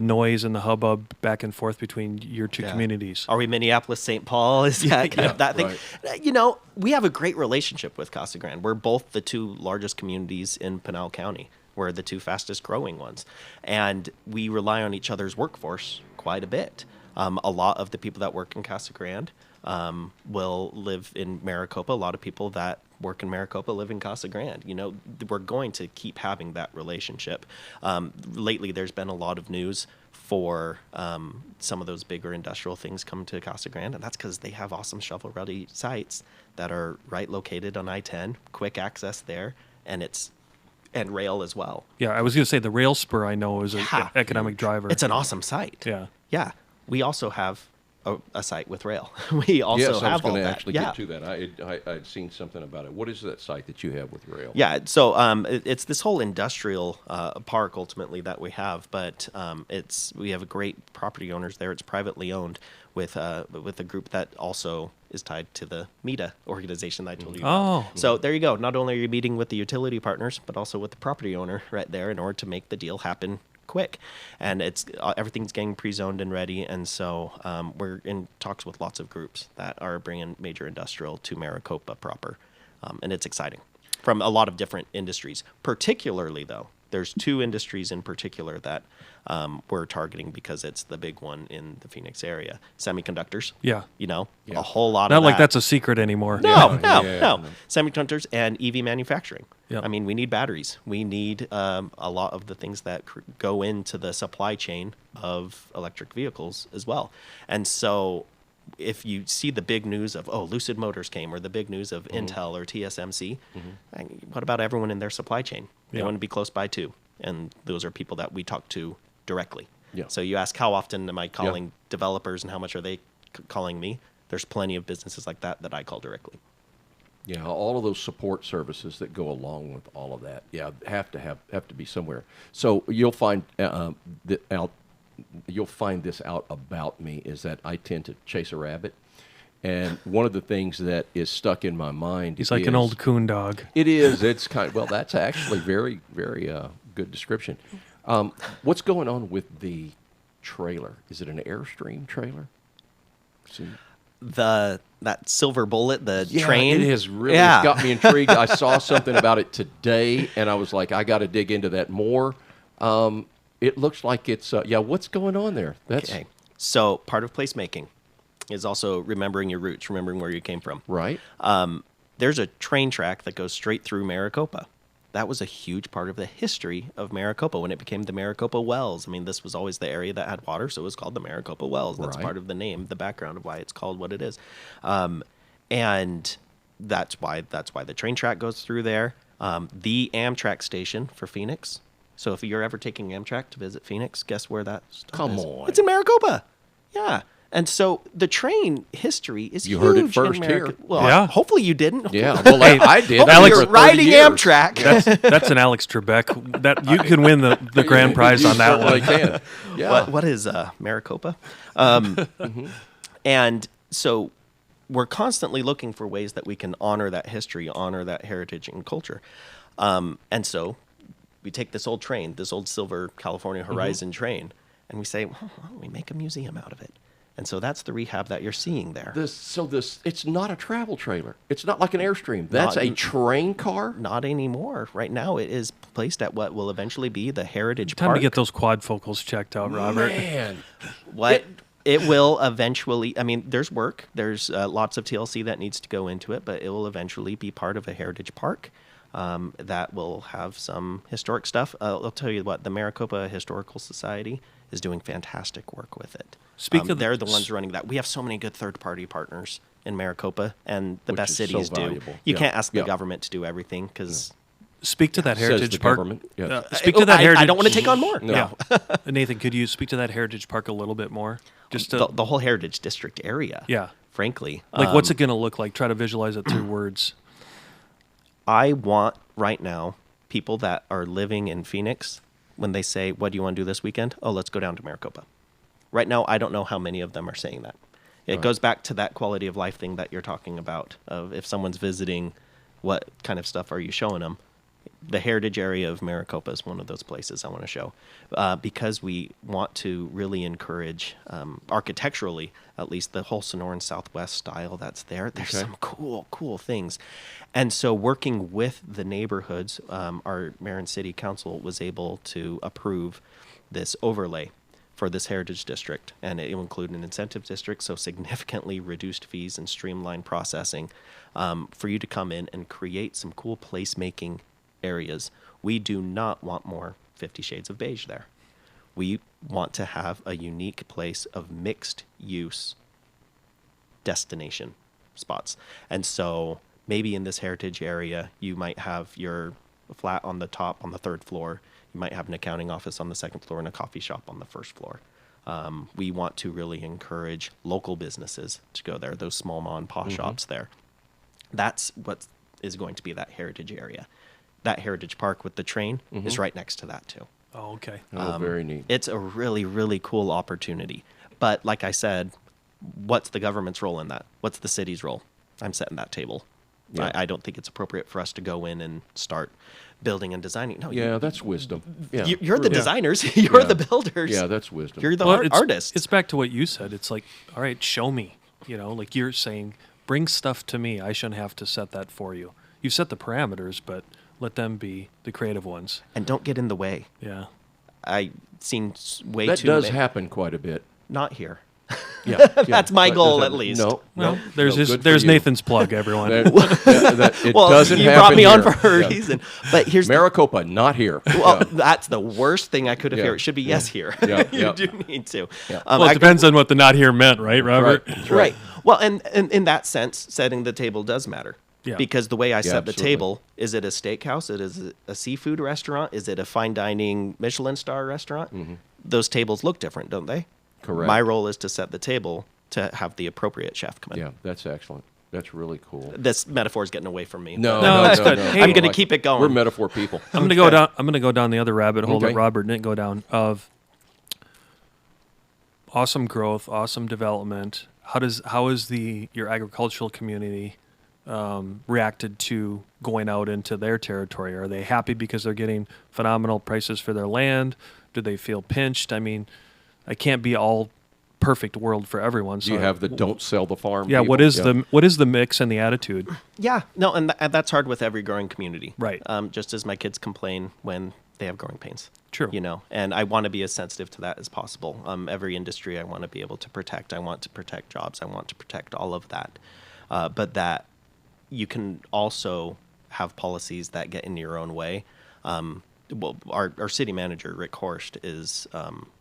noise and the hubbub back and forth between your two communities? Are we Minneapolis, St. Paul? Is that kind of that thing? Right. We have a great relationship with Casa Grande. We're both the two largest communities in Pinal County. We're the two fastest growing ones. And we rely on each other's workforce quite a bit. A lot of the people that work in Casa Grande will live in Maricopa. A lot of people that work in Maricopa live in Casa Grande. You know, we're going to keep having that relationship. Lately, there's been a lot of news for some of those bigger industrial things come to Casa Grande, and that's because they have awesome shovel-ready sites that are right located on I-10, quick access there, and rail as well. Yeah, I was going to say the rail spur I know is an Yeah. economic driver. It's an awesome site. Yeah. Yeah. We also have a site with rail. We also Yes, I was have all going to that. actually Yeah. get to that. I'd seen something about it. What is that site that you have with rail? Yeah, so it's this whole industrial park ultimately that we have, but we have a great property owners there. It's privately owned with a group that also is tied to the META organization that I told you about. Oh. So there you go. Not only are you meeting with the utility partners, but also with the property owner right there in order to make the deal happen quick. And it's everything's getting pre-zoned and ready, and so we're in talks with lots of groups that are bringing major industrial to Maricopa proper, and it's exciting from a lot of different industries. Particularly though, there's two industries in particular that we're targeting because it's the big one in the Phoenix area. Semiconductors. Yeah. You know, a whole lot Not of like that. that's a secret anymore. No. Yeah. Semiconductors and EV manufacturing. Yep. I mean, we need batteries. We need a lot of the things that go into the supply chain of electric vehicles as well. And so if you see the big news of, Lucid Motors came, or the big news of Intel or TSMC, what about everyone in their supply chain? They Yeah. want to be close by too. And those are people that we talk to directly. Yeah. So you ask, how often am I calling developers and how much are they calling me? There's plenty of businesses like that I call directly. Yeah, all of those support services that go along with all of that, have to be somewhere. So you'll find you'll find this out about me is that I tend to chase a rabbit, and one of the things that is stuck in my mind He's like is, an old coon dog. It is. It's that's actually very very good description. What's going on with the trailer? Is it an Airstream trailer? See? That silver bullet, Yeah, train. it has really it's got me intrigued. I saw something about it today, and I was like, I got to dig into that more. It looks like it's what's going on there? That's Okay. So part of placemaking is also remembering your roots, remembering where you came from. right. There's a train track that goes straight through Maricopa. That was a huge part of the history of Maricopa when it became the Maricopa Wells. I mean, this was always the area that had water, so it was called the Maricopa Wells. That's Right. part of the name, the background of why it's called what it is. And that's why the train track goes through there. The Amtrak station for Phoenix. So if you're ever taking Amtrak to visit Phoenix, guess where that stuff Come is? on. It's in Maricopa. Yeah. And so the train history is You huge heard it in first here. Well, Yeah. hopefully you didn't. Yeah, well, I did. Hopefully I you're for 30 riding years. Amtrak. That's an Alex Trebek. That you can win the grand prize on that Certainly one. can. Yeah. What is Maricopa? And so we're constantly looking for ways that we can honor that history, honor that heritage and culture. And so we take this old train, this old silver California Horizon train, and we say, well, why don't we make a museum out of it? And so that's the rehab that you're seeing there. It's not a travel trailer. It's not like an Airstream. That's a train car. Not anymore. Right now it is placed at what will eventually be the Heritage Time Park. to get those quadfocals checked out, Robert. Man, It will eventually, I mean, there's work. There's lots of TLC that needs to go into it, but it will eventually be part of a heritage park that will have some historic stuff. I'll tell you what, the Maricopa Historical Society is doing fantastic work with it. They're the ones running that. We have so many good third-party partners in Maricopa, and the Which best is so cities do. valuable. You Yeah. can't ask the Yeah. government to do everything because... Speak to that says heritage the park. government. Yes. Speak to that heritage. I don't want to take on more. No. Yeah, Nathan, could you speak to that heritage park a little bit more? Just to, The whole Heritage District area. Yeah. Frankly. like, what's it going to look like? Try to visualize it through words. I want right now people that are living in Phoenix, when they say, what do you want to do this weekend? Oh, let's go down to Maricopa. Right now, I don't know how many of them are saying that. It goes back to that quality of life thing that you're talking about, of if someone's visiting, what kind of stuff are you showing them? The heritage area of Maricopa is one of those places I want to show because we want to really encourage architecturally, at least the whole Sonoran Southwest style that's there. There's some cool things. And so working with the neighborhoods, our mayor and city council was able to approve this overlay for this heritage district, and it will include an incentive district, so significantly reduced fees and streamlined processing for you to come in and create some cool placemaking areas. We do not want more 50 Shades of Beige there. We want to have a unique place of mixed use destination spots. And so maybe in this heritage area, you might have your flat on the top on the 3rd floor. You might have an accounting office on the 2nd floor and a coffee shop on the 1st floor. We want to really encourage local businesses to go there, those small mom and pop shops there. That's what is going to be that heritage area. That heritage park with the train is right next to that too. Oh, okay. Very neat. It's a really, really cool opportunity. But like I said, what's the government's role in that? What's the city's role? I'm setting that table. Yeah. I don't think it's appropriate for us to go in and start building and designing. No, That's wisdom. Yeah. You're the designers. You're the builders. Yeah, that's wisdom. You're the Well, artist. It's back to what you said. It's like, all right, show me. Like you're saying, bring stuff to me. I shouldn't have to set that for you. You set the parameters, but let them be the creative ones. And don't get in the way. Yeah. I've seen way that too does many. happen quite a bit. Not here. Yeah, That's my But goal, does at least. No, Well, no, there's no, good for there's you. Nathan's plug, everyone. It Well, doesn't you happen brought me on here. for a Yeah. reason. But here's Maricopa, not here. well, that's the worst thing I could have Yeah. heard. It should be yes here. Yeah, You yeah. do need to. Well, it depends on what the not here meant, right, Robert? Right. Well, and in that sense, setting the table does matter. Yeah. Because the way I set the absolutely. table, is it a steakhouse? Is it a seafood restaurant? Is it a fine dining Michelin star restaurant? Those tables look different, don't they? Correct. My role is to set the table to have the appropriate chef come in. Yeah, that's excellent. That's really cool. This metaphor is getting away from me. No, No, no, it's no, good. no. Hey, I'm going to Like keep it going. We're metaphor people. I'm gonna go down. I'm gonna go down the other rabbit hole Okay. that Robert didn't go down of awesome growth, awesome development. How is your agricultural community reacted to going out into their territory? Are they happy because they're getting phenomenal prices for their land? Do they feel pinched? I mean, I can't be all perfect world for everyone. Do you have the don't sell the farm Yeah, people? what is the mix and the attitude? Yeah, no, and that's hard with every growing community. Right. Just as my kids complain when they have growing pains. True. And I want to be as sensitive to that as possible. Every industry I want to be able to protect. I want to protect jobs. I want to protect all of that. But that you can also have policies that get in your own way. Well, our city manager, Rick Horst, is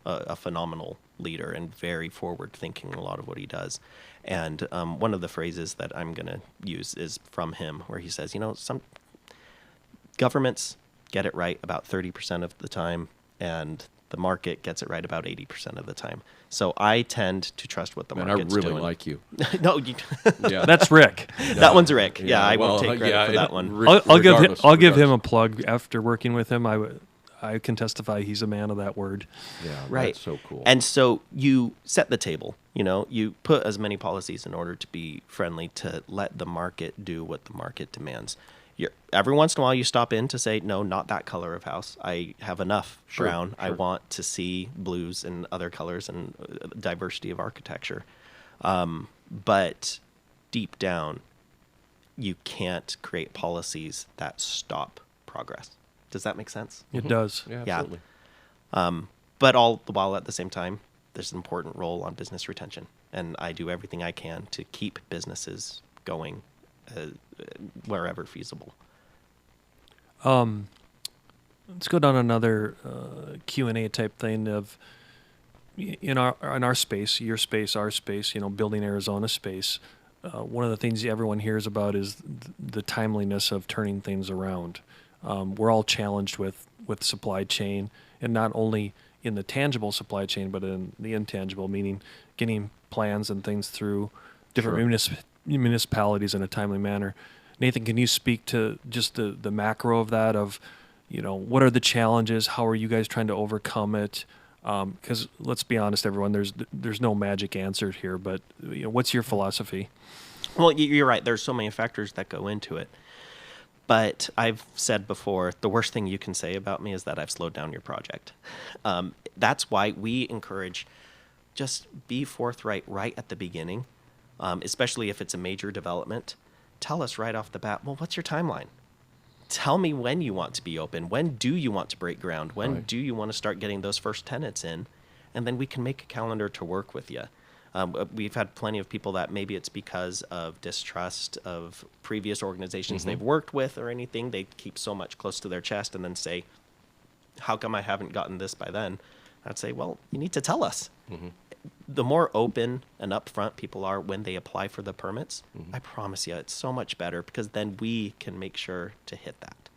a phenomenal leader and very forward-thinking in a lot of what he does. And one of the phrases that I'm going to use is from him, where he says, some governments get it right about 30% of the time, and the market gets it right about 80% of the time. So I tend to trust what the And I market's really doing. like you. No, Yeah. That's Rick. that one's Rick. Yeah, I well, won't take credit yeah, for that one. I'll give him a regardless. plug after working with him. I can testify he's a man of that word. Yeah, Right. That's so cool. And so you set the table, you put as many policies in order to be friendly to let the market do what the market demands. Every once in a while you stop in to say, no, not that color of house. I have enough Sure, brown. I sure. want to see blues and other colors and diversity of architecture. But deep down, you can't create policies that stop progress. Does that make sense? It does. yeah, yeah. absolutely. But all the while at the same time, there's an important role on business retention. And I do everything I can to keep businesses going wherever feasible. Let's go down another Q&A type thing of in our space, your space, our space, building Arizona space. One of the things everyone hears about is the timeliness of turning things around. We're all challenged with supply chain, and not only in the tangible supply chain, but in the intangible, meaning getting plans and things through different municipalities in a timely manner. Nathan, can you speak to just the macro of that, of, what are the challenges? How are you guys trying to overcome it? Because let's be honest, everyone, there's no magic answer here, but what's your philosophy? Well, you're right. There's so many factors that go into it. But I've said before, the worst thing you can say about me is that I've slowed down your project. That's why we encourage just be forthright right at the beginning, especially if it's a major development. Tell us right off the bat, well, what's your timeline? Tell me when you want to be open. When do you want to break ground? When do you want to start getting those first tenants in? And then we can make a calendar to work with you. We've had plenty of people that maybe it's because of distrust of previous organizations they've worked with or anything. They keep so much close to their chest and then say, how come I haven't gotten this by then? I'd say, well, you need to tell us. The more open and upfront people are when they apply for the permits, I promise you, it's so much better because then we can make sure to hit that.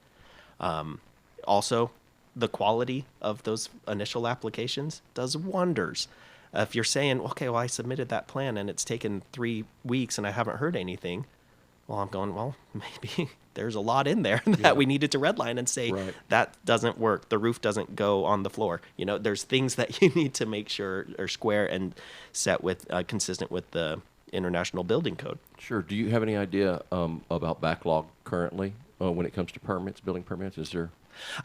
Also, the quality of those initial applications does wonders. If you're saying, okay, well, I submitted that plan and it's taken 3 weeks and I haven't heard anything, well, I'm going, well, maybe there's a lot in there that we needed to redline and say, that doesn't work. The roof doesn't go on the floor. You know, there's things that you need to make sure are square and set with, consistent with the International Building Code. Sure. Do you have any idea about backlog currently when it comes to permits, building permits? Is there?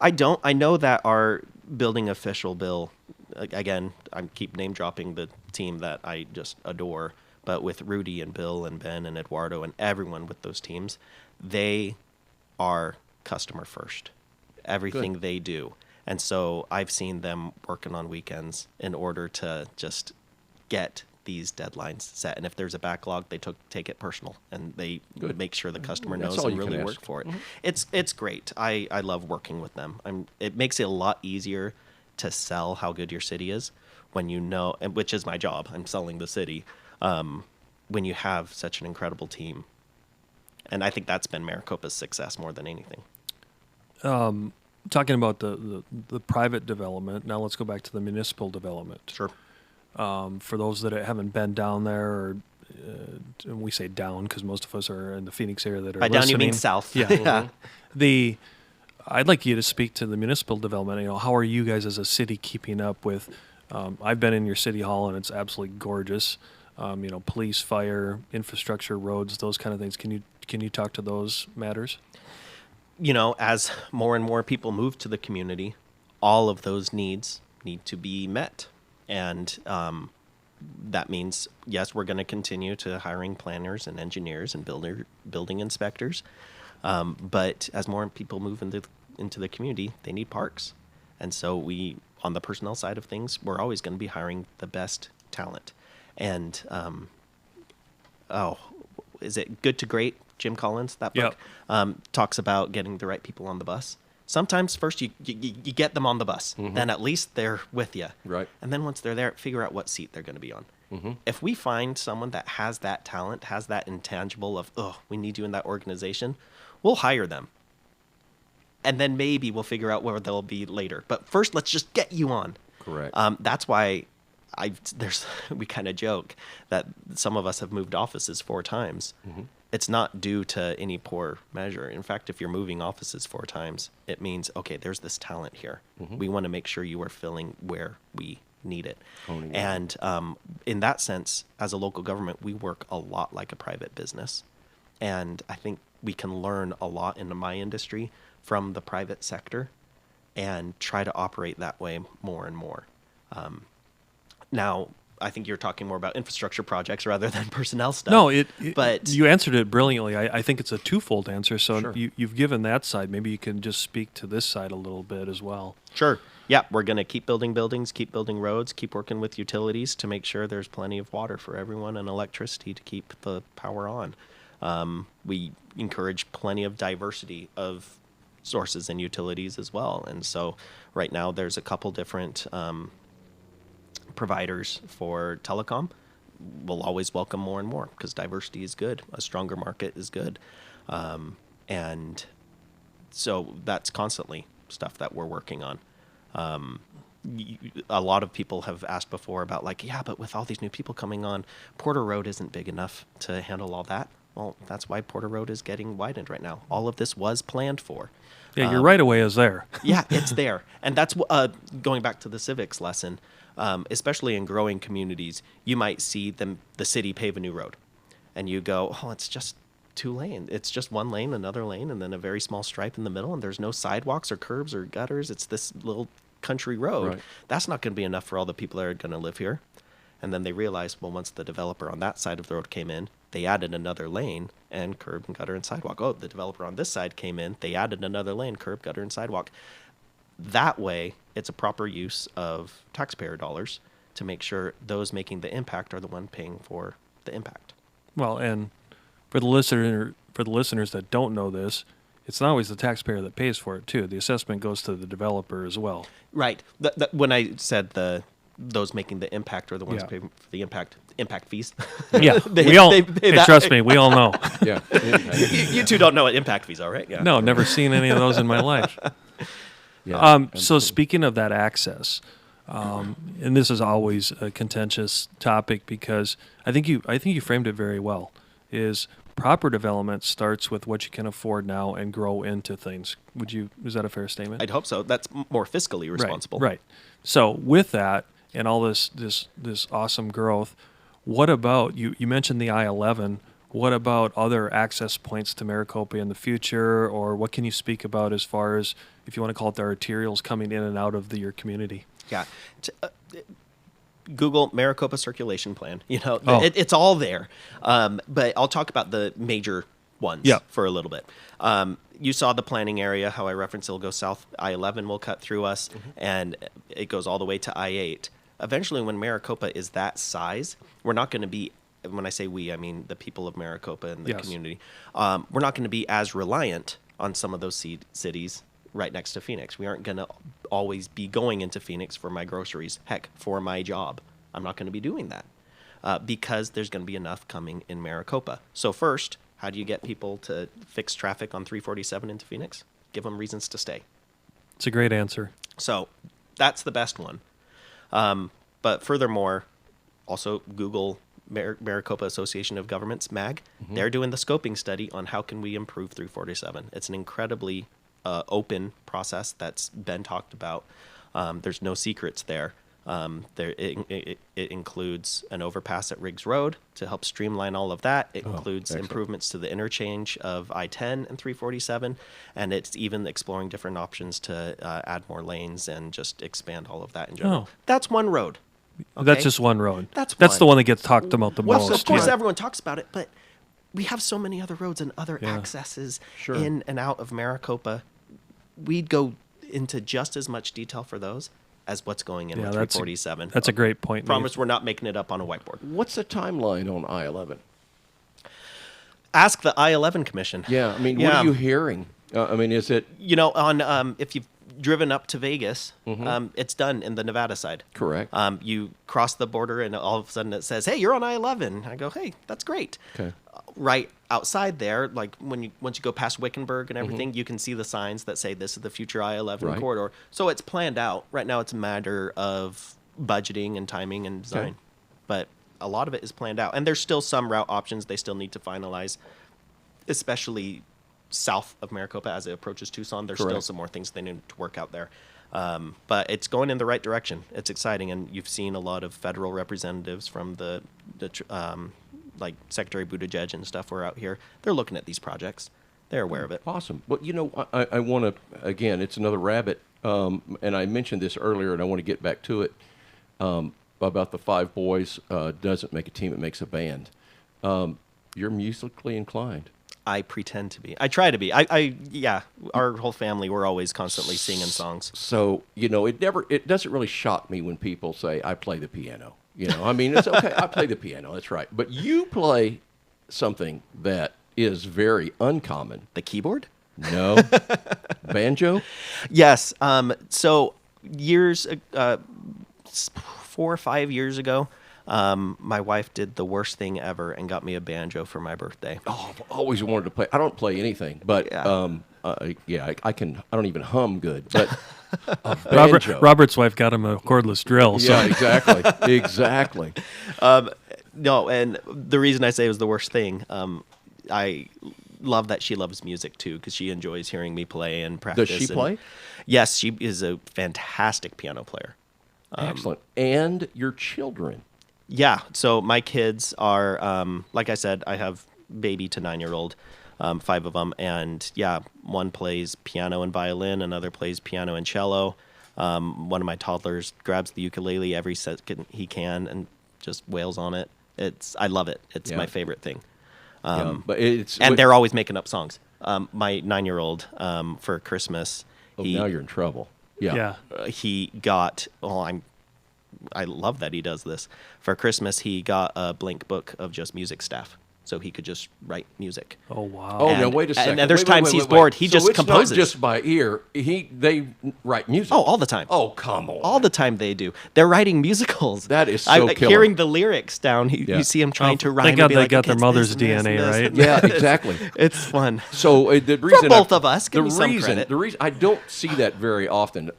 I don't. I know that our building official, Bill, again, I keep name dropping the team that I just adore, but with Rudy and Bill and Ben and Eduardo and everyone with those teams, they are customer first. Everything they do. And so I've seen them working on weekends in order to just get these deadlines set. And if there's a backlog, they take it personal and they make sure the customer knows and really work for it. It's great. I love working with them. It makes it a lot easier to sell how good your city is when you know, and which is my job. I'm selling the city. When you have such an incredible team. And I think that's been Maricopa's success more than anything. Talking about the private development, now let's go back to the municipal development. Sure. For those that haven't been down there, or we say down because most of us are in the Phoenix area that are By listening. down you mean south. Yeah. I'd like you to speak to the municipal development. You know, how are you guys as a city keeping up with? I've been in your city hall and it's absolutely gorgeous. You know, police, fire, infrastructure, roads, those kind of things. Can you talk to those matters? You know, as more and more people move to the community, all of those needs need to be met. And that means, yes, we're going to continue to hiring planners and engineers and building inspectors. But as more people move into the community, they need parks. And so we, on the personnel side of things, we're always going to be hiring the best talent. And, is it Good to Great? Jim Collins, that book, talks about getting the right people on the bus. Sometimes first you get them on the bus, then at least they're with you. Right. And then once they're there, figure out what seat they're going to be on. If we find someone that has that talent, has that intangible of, we need you in that organization, we'll hire them. And then maybe we'll figure out where they'll be later. But first, let's just get you on. Correct. That's why we kind of joke that some of us have moved offices 4 times. It's not due to any poor measure. In fact, if you're moving offices 4 times, it means, okay, there's this talent here. We want to make sure you are filling where we need it. And in that sense, as a local government, we work a lot like a private business. And I think we can learn a lot in my industry from the private sector and try to operate that way more and more. Now, I think you're talking more about infrastructure projects rather than personnel stuff. No, but you answered it brilliantly. I think it's a twofold answer. So Sure. you've given that side. Maybe you can just speak to this side a little bit as well. Sure. Yeah, we're going to keep building buildings, keep building roads, keep working with utilities to make sure there's plenty of water for everyone and electricity to keep the power on. We encourage plenty of diversity of sources and utilities as well. And so right now there's a couple different providers for telecom. We'll always welcome more and more because diversity is good. A stronger market is good. And so that's constantly stuff that we're working on. A lot of people have asked before about but with all these new people coming on, Porter Road isn't big enough to handle all that. Well, that's why Porter Road is getting widened right now. All of this was planned for. Yeah, your right of way is there. Yeah, it's there. And that's going back to the civics lesson, especially in growing communities, you might see the city pave a new road. And you go, it's just 2 lanes. It's just 1 lane, another lane, and then a very small stripe in the middle, and there's no sidewalks or curbs or gutters. It's this little country road. Right. That's not going to be enough for all the people that are going to live here. And then they realized, well, once the developer on that side of the road came in, they added another lane and curb and gutter and sidewalk. Oh, the developer on this side came in, they added another lane, curb, gutter, and sidewalk. That way, it's a proper use of taxpayer dollars to make sure those making the impact are the one paying for the impact. Well, and for the listeners that don't know this, it's not always the taxpayer that pays for it too. The assessment goes to the developer as well. Right. When I said those making the impact are the ones paying for the impact fees. Yeah, trust me, we all know. Yeah. You two don't know what impact fees are, right? Yeah. No, never seen any of those in my life. Yeah. So speaking of that access, and this is always a contentious topic because I think you framed it very well. Is proper development starts with what you can afford now and grow into things. Is that a fair statement? I'd hope so. That's more fiscally responsible. Right. So with that and all this awesome growth, what about you mentioned the I-11? What about other access points to Maricopa in the future, or what can you speak about as far as, if you want to call it, the arterials coming in and out of your community? Yeah. Google Maricopa circulation plan. It's all there. But I'll talk about the major ones for a little bit. You saw the planning area, how I referenced it'll go south. I-11 will cut through us, and it goes all the way to I-8. Eventually, when Maricopa is that size, we're not going to be, when I say we, I mean the people of Maricopa and the community, we're not going to be as reliant on some of those cities right next to Phoenix. We aren't going to always be going into Phoenix for my groceries. Heck, for my job. I'm not going to be doing that because there's going to be enough coming in Maricopa. So first, how do you get people to fix traffic on 347 into Phoenix? Give them reasons to stay. It's a great answer. So that's the best one. But furthermore, also Google Maricopa Association of Governments, MAG. Mm-hmm. They're doing the scoping study on how can we improve 347. It's an incredibly open process that's been talked about. There's no secrets there. It includes an overpass at Riggs Road to help streamline all of that. It includes improvements to the interchange of I-10 and 347, and it's even exploring different options to add more lanes and just expand all of that in general. That's one road. Okay? That's just one road. That's the one that gets talked about the most. Of course, everyone talks about it, but we have so many other roads and other accesses in and out of Maricopa. We'd go into just as much detail for those as what's going in with 347. That's a great point. Promise we're not making it up on a whiteboard. What's the timeline on I-11? Ask the I-11 Commission. Yeah, I mean, what are you hearing? Is it... on if you've driven up to Vegas, it's done in the Nevada side. Correct. You cross the border and all of a sudden it says, hey, you're on I-11. I go, hey, that's great. Okay. Right outside there, like once you go past Wickenburg and everything, you can see the signs that say this is the future I-11 corridor. So it's planned out. Right now it's a matter of budgeting and timing and design. Okay. But a lot of it is planned out. And there's still some route options they still need to finalize, especially south of Maricopa as it approaches Tucson. There's still some more things they need to work out there. But it's going in the right direction. It's exciting. And you've seen a lot of federal representatives from the like Secretary Buttigieg and stuff were out here. They're looking at these projects. They're aware of it. Awesome. Well, I want to, again, it's another rabbit, and I mentioned this earlier, and I want to get back to it, about the five boys doesn't make a team, it makes a band. You're musically inclined. I pretend to be. I try to be. Our whole family, we're always constantly singing songs. So, it doesn't really shock me when people say, I play the piano. It's okay. I play the piano. That's right. But you play something that is very uncommon. The keyboard? No. Banjo? Yes. So 4 or 5 years ago, my wife did the worst thing ever and got me a banjo for my birthday. Oh, I've always wanted to play. I don't play anything, but I can. I don't even hum good, but Robert's wife got him a cordless drill. So. Yeah, exactly. No, and the reason I say it was the worst thing, I love that she loves music too because she enjoys hearing me play and practice. Does she play? Yes, she is a fantastic piano player. Excellent. And your children? Yeah. So my kids are, like I said, I have baby to 9-year-old, 5 of them. And yeah, one plays piano and violin, another plays piano and cello. One of my toddlers grabs the ukulele every second he can and just wails on it. I love it. It's my favorite thing. But they're always making up songs. My 9-year-old, for Christmas, now you're in trouble. Yeah. He got. I love that he does this. For Christmas, he got a blank book of just music staff, so he could just write music. Oh wow! Oh, now wait a second. And there's times he's bored. He just composes. It's not just by ear. They write music. Oh, all the time. Oh, come on. All the time they do. They're writing musicals. That is so killer. Hearing the lyrics down, you see him trying to rhyme. Thank God and be they like, got their "It's mother's this, DNA, this, right? Yeah, exactly. It's fun. So the reason For both of us, give me some credit. The reason I don't see that very often.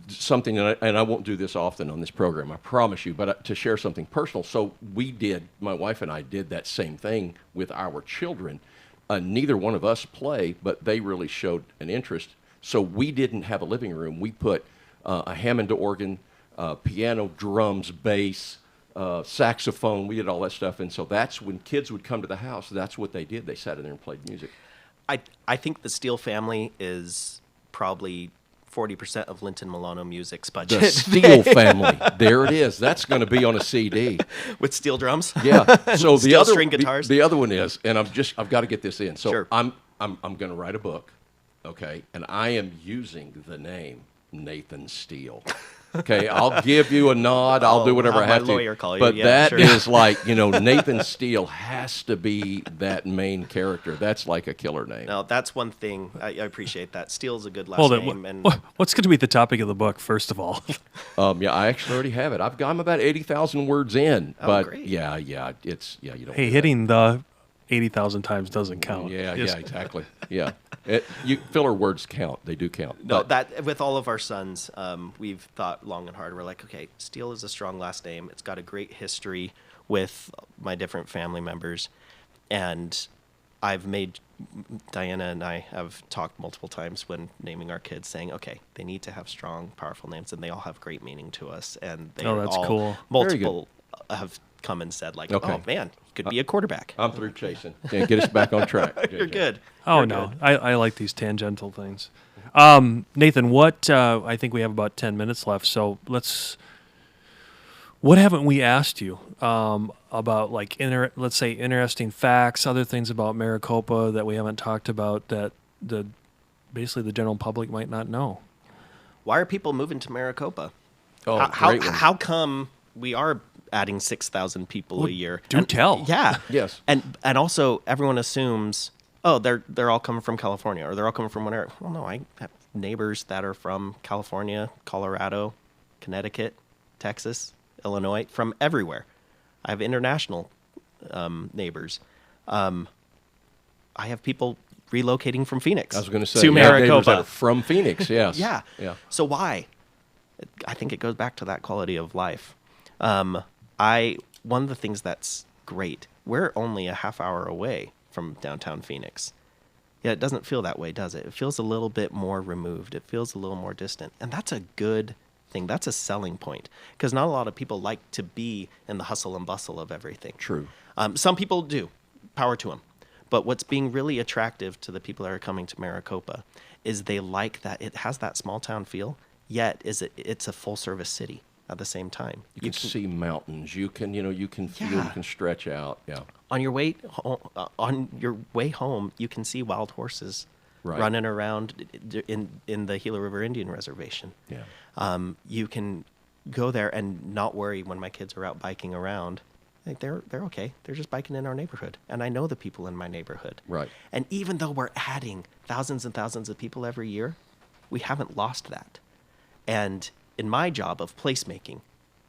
Something, and I won't do this often on this program, I promise you, but to share something personal. So my wife and I did that same thing with our children. Neither one of us play, but they really showed an interest. So we didn't have a living room. We put a Hammond organ, piano, drums, bass, saxophone. We did all that stuff. And so that's when kids would come to the house, that's what they did. They sat in there and played music. I think the Steele family is probably 40% of Linton Milano Music's budget. The Steele family. There it is. That's going to be on a CD. With steel drums? Yeah. So the Steel other string guitars? The other one is, and I've got to get this in. So Sure. I'm going to write a book, okay? And I am using the name Nathan Steele. Okay, I'll give you a nod. I'll do whatever I have to. my lawyer call you. But Yeah, that sure. is like, Nathan Steele has to be that main character. That's like a killer name. No, that's one thing. I appreciate that. Steele's a good last Hold name. on. And What's going to be the topic of the book, first of all? Yeah, I actually already have it. I'm about 80,000 words in. Oh, But great. yeah, you don't. Hey, do that. hitting the 80,000 times doesn't count. Yeah, Just- exactly. Yeah, filler words count. They do count. no, But that with all of our sons, we've thought long and hard. We're like, okay, Steele is a strong last name. It's got a great history with my different family members, and Diana and I have talked multiple times when naming our kids, saying, okay, they need to have strong, powerful names, and they all have great meaning to us. And they Oh, that's all, cool. Multiple have come and said, like, Okay. oh man, he could be a quarterback. I'm through chasing. Can't get us back on track. You're JJ. good. Oh, You're no. good. I like these tangential things. Nathan, I think we have about 10 minutes left, so what haven't we asked you about, like, let's say interesting facts, other things about Maricopa that we haven't talked about that basically the general public might not know? Why are people moving to Maricopa? Oh, how great one. how come we are adding 6,000 people a year? do tell. Yeah. Yes. And also everyone assumes, oh, they're all coming from California or they're all coming from whatever. Well, no, I have neighbors that are from California, Colorado, Connecticut, Texas, Illinois, from everywhere. I have international neighbors. I have people relocating from Phoenix. I was going to say to you have neighbors Maricopa. that are from Phoenix. Yes. Yeah. Yeah. So why? I think it goes back to that quality of life. One of the things that's great, we're only a half hour away from downtown Phoenix. Yeah, it doesn't feel that way, does it? It feels a little bit more removed. It feels a little more distant. And that's a good thing. That's a selling point because not a lot of people like to be in the hustle and bustle of everything. True. Some people do. Power to them. But what's being really attractive to the people that are coming to Maricopa is they like that it has that small town feel, yet it's a full service city at the same time. You can see mountains. You can feel. Yeah. You can stretch out. Yeah. On your way home, you can see wild horses Right. running around in the Gila River Indian Reservation. Yeah. You can go there and not worry when my kids are out biking around. Like they're okay. They're just biking in our neighborhood, and I know the people in my neighborhood. Right. And even though we're adding thousands and thousands of people every year, we haven't lost that. And in my job of placemaking,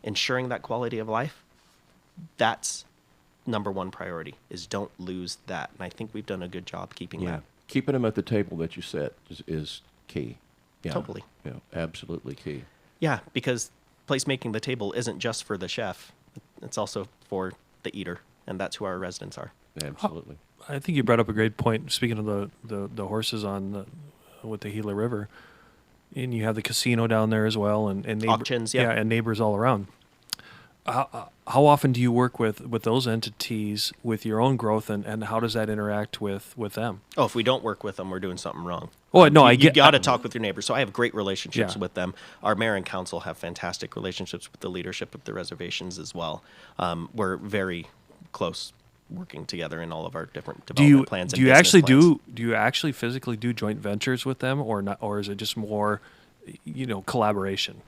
ensuring that quality of life, that's number one priority, is don't lose that. And I think we've done a good job keeping Yeah. that. Keeping them at the table that you set is key. Yeah. Totally. Yeah. Absolutely key. Yeah, because placemaking the table isn't just for the chef. It's also for the eater, and that's who our residents are. Absolutely. I think you brought up a great point. Speaking of the horses with the Gila River, and you have the casino down there as well, and Auctions, yeah. and neighbors all around. how often do you work with those entities with your own growth, and how does that interact with them? Oh, if we don't work with them, we're doing something wrong. Well, no, you got to talk with your neighbors. So I have great relationships Yeah. with them. Our mayor and council have fantastic relationships with the leadership of the reservations as well. We're very close working together in all of our different development plans. Do and you business actually plans. do you actually physically do joint ventures with them, or not, or is it just more, collaboration?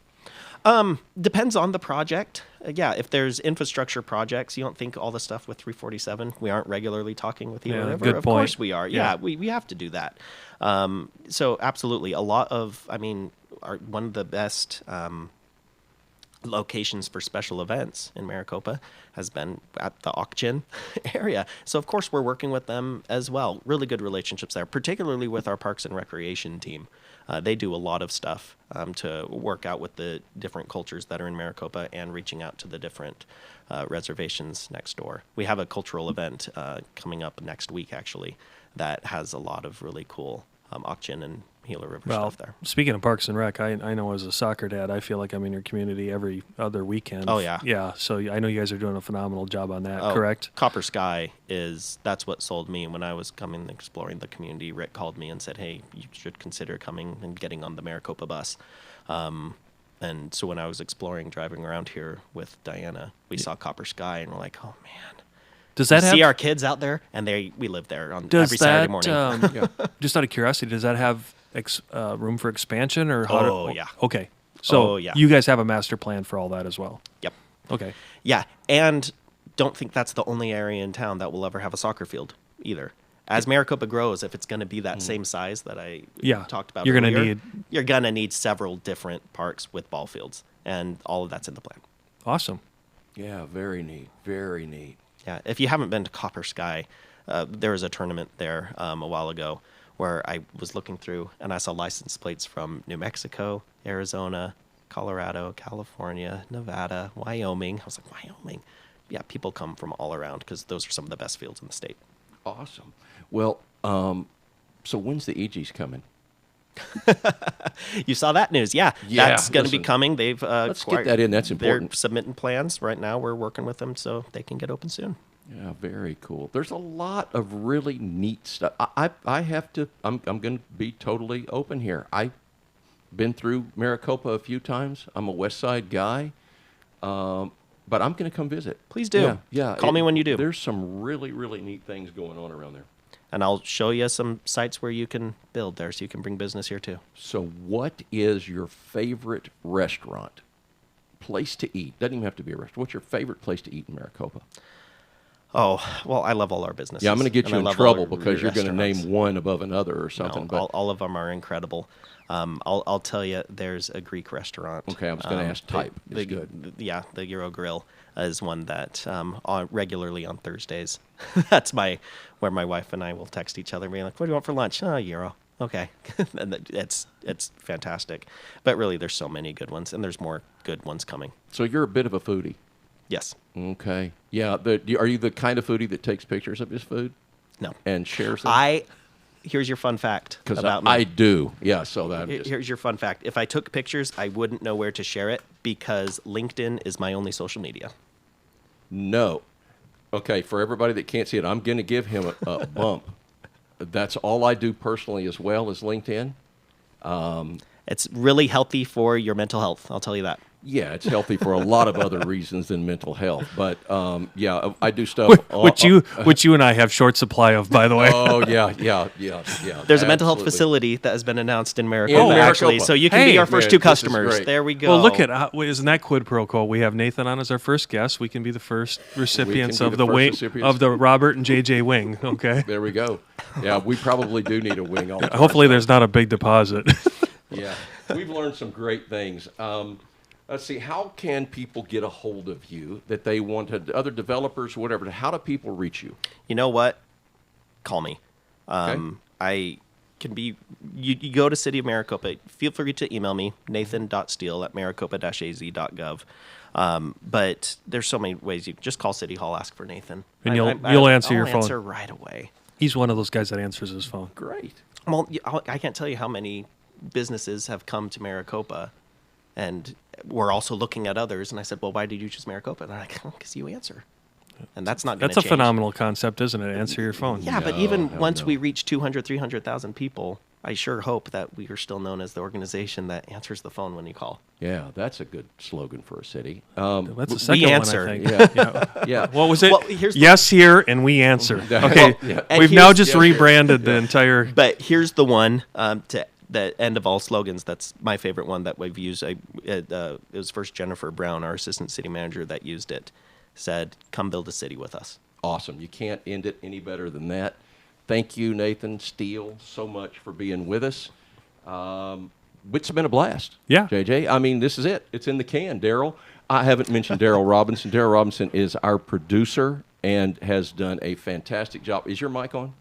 Depends on the project. Yeah, if there's infrastructure projects, you don't think all the stuff with 347. We aren't regularly talking with Gila Yeah, River. good Of point. course we are. Yeah. Yeah, we have to do that. So absolutely, a lot of, one of the best locations for special events in Maricopa has been at the auction area. So of course we're working with them as well. Really good relationships there, particularly with our Parks and Recreation team. They do a lot of stuff to work out with the different cultures that are in Maricopa and reaching out to the different reservations next door. We have a cultural event coming up next week, actually, that has a lot of really cool auction and Gila River Well, stuff there. speaking of Parks and Rec, I know as a soccer dad, I feel like I'm in your community every other weekend. Oh, yeah. Yeah, so I know you guys are doing a phenomenal job on that, Oh, correct? Copper Sky that's what sold me. When I was coming and exploring the community, Rick called me and said, hey, you should consider coming and getting on the Maricopa bus. And so when I was exploring, driving around here with Diana, we saw Copper Sky and we're like, oh man. Does that See have our kids out there, and we live there on does every that, Saturday morning. just out of curiosity, does that have room for expansion, or how Oh, yeah. Okay, so Oh, yeah. you guys have a master plan for all that as well. Yep. Okay. Yeah, and don't think that's the only area in town that will ever have a soccer field either. As Maricopa grows, if it's going to be that same size that I Yeah, talked about you're gonna earlier, need- you're going to need several different parks with ball fields, and all of that's in the plan. Awesome. Yeah, very neat. Very neat. Yeah, if you haven't been to Copper Sky, there was a tournament there a while ago where I was looking through and I saw license plates from New Mexico, Arizona, Colorado, California, Nevada, Wyoming. I was like, Wyoming? Yeah, people come from all around because those are some of the best fields in the state. Awesome. Well, so when's the Aegis coming? You saw that news, yeah. Yeah, That's going to be listen, coming. They've let's get that in. That's important. They're submitting plans right now. We're working with them so they can get open soon. Yeah, very cool. There's a lot of really neat stuff. I have to. I'm going to be totally open here. I've been through Maricopa a few times. I'm a West Side guy, but I'm going to come visit. Please do. Yeah. Call me when you do. There's some really, really neat things going on around there. And I'll show you some sites where you can build there so you can bring business here too. So, what is your favorite restaurant? Place to eat. Doesn't even have to be a restaurant. What's your favorite place to eat in Maricopa? Oh, well, I love all our businesses. Yeah, I'm going to get and you I in love trouble all our because you're going to restaurants. name one above another or something. No, but all of them are incredible. I'll tell you, there's a Greek restaurant. Okay, I was gonna ask type. The, It's good. the Euro Grill is one that regularly on Thursdays. That's where my wife and I will text each other, being like, "What do you want for lunch?" "Oh, Euro." Okay, and it's fantastic. But really, there's so many good ones, and there's more good ones coming. So you're a bit of a foodie. Yes. Okay. Yeah. Are you the kind of foodie that takes pictures of his food No. and shares them? Here's your fun fact Because about me. I do. Yeah. So that. Here's your fun fact. If I took pictures, I wouldn't know where to share it because LinkedIn is my only social media. No. Okay. For everybody that can't see it, I'm going to give him a bump. That's all I do personally as well as LinkedIn. It's really healthy for your mental health. I'll tell you that. Yeah, it's healthy for a lot of other reasons than mental health. But yeah, I do stuff. Which you and I have short supply of, by the way. Oh yeah. There's a mental health absolutely. facility that has been announced in Maricopa, Maricopa. actually. So you can Hey, be our first man, two this is customers. great. There we go. Well, look at isn't that quid pro quo? We have Nathan on as our first guest. We can be the first recipients be of the the first wing recipients. of the Robert and JJ wing. Okay. There we go. Yeah, we probably do need a wing. All Hopefully, there's not a big deposit. Yeah, we've learned some great things. Let's see. How can people get a hold of you that they want to, other developers, whatever? How do people reach you? You know what? Call me. Okay. I can be. You go to City of Maricopa. Feel free to email me, nathan.steele@maricopa-az.gov. But there's so many ways. You can just call City Hall, ask for Nathan, And you'll answer your I'll phone. Answer right away. He's one of those guys that answers his phone. Great. Well, I can't tell you how many businesses have come to Maricopa and we're also looking at others. And I said, well, why did you choose Maricopa? And they're like, because you answer. And that's not going to change. That's a phenomenal concept, isn't it? Answer your phone. Yeah, but No, even hell once no. we reach 200, 300,000 people, I sure hope that we are still known as the organization that answers the phone when you call. Yeah, that's a good slogan for a city. That's the We second answer. one, I think. Yeah, yeah. What was it? Well, here's the- Yes, here, and we answer. Okay, Yeah. And we've now here's- just rebranded the entire. But here's the one to the end of all slogans. That's my favorite one that we've used. It was first Jennifer Brown, our assistant city manager, that used it. Said, "Come build a city with us." Awesome. You can't end it any better than that. Thank you, Nathan Steele, so much for being with us. It's been a blast. Yeah. JJ. I mean, this is it. It's in the can. Daryl. I haven't mentioned Daryl Robinson. Daryl Robinson is our producer and has done a fantastic job. Is your mic on?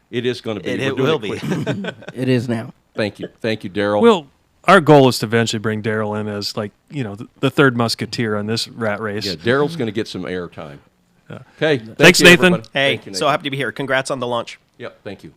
It is going to be. It We're doing will be. quick. It is now. Thank you, Daryl. Well, our goal is to eventually bring Daryl in as the third musketeer on this rat race. yeah, Daryl's going to get some airtime. Okay. Thanks, you, Nathan. everybody. Hey, Thank you, so Nathan. happy to be here. Congrats on the launch. Yep. Thank you.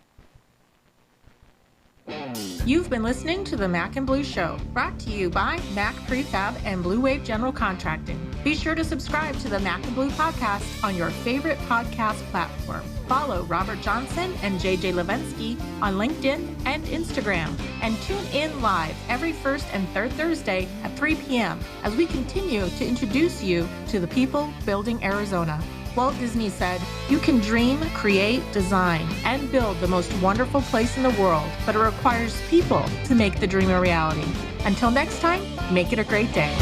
You've been listening to the Mac and Blue Show, brought to you by Mac Prefab and Bleuwave General Contracting. Be sure to subscribe to the Mac and Blue podcast on your favorite podcast platform. Follow Robert Johnson and JJ Levenske on LinkedIn and Instagram. And tune in live every first and third Thursday at 3 p.m. as we continue to introduce you to the people building Arizona. Walt Disney said, "You can dream, create, design, and build the most wonderful place in the world, but it requires people to make the dream a reality." Until next time, make it a great day.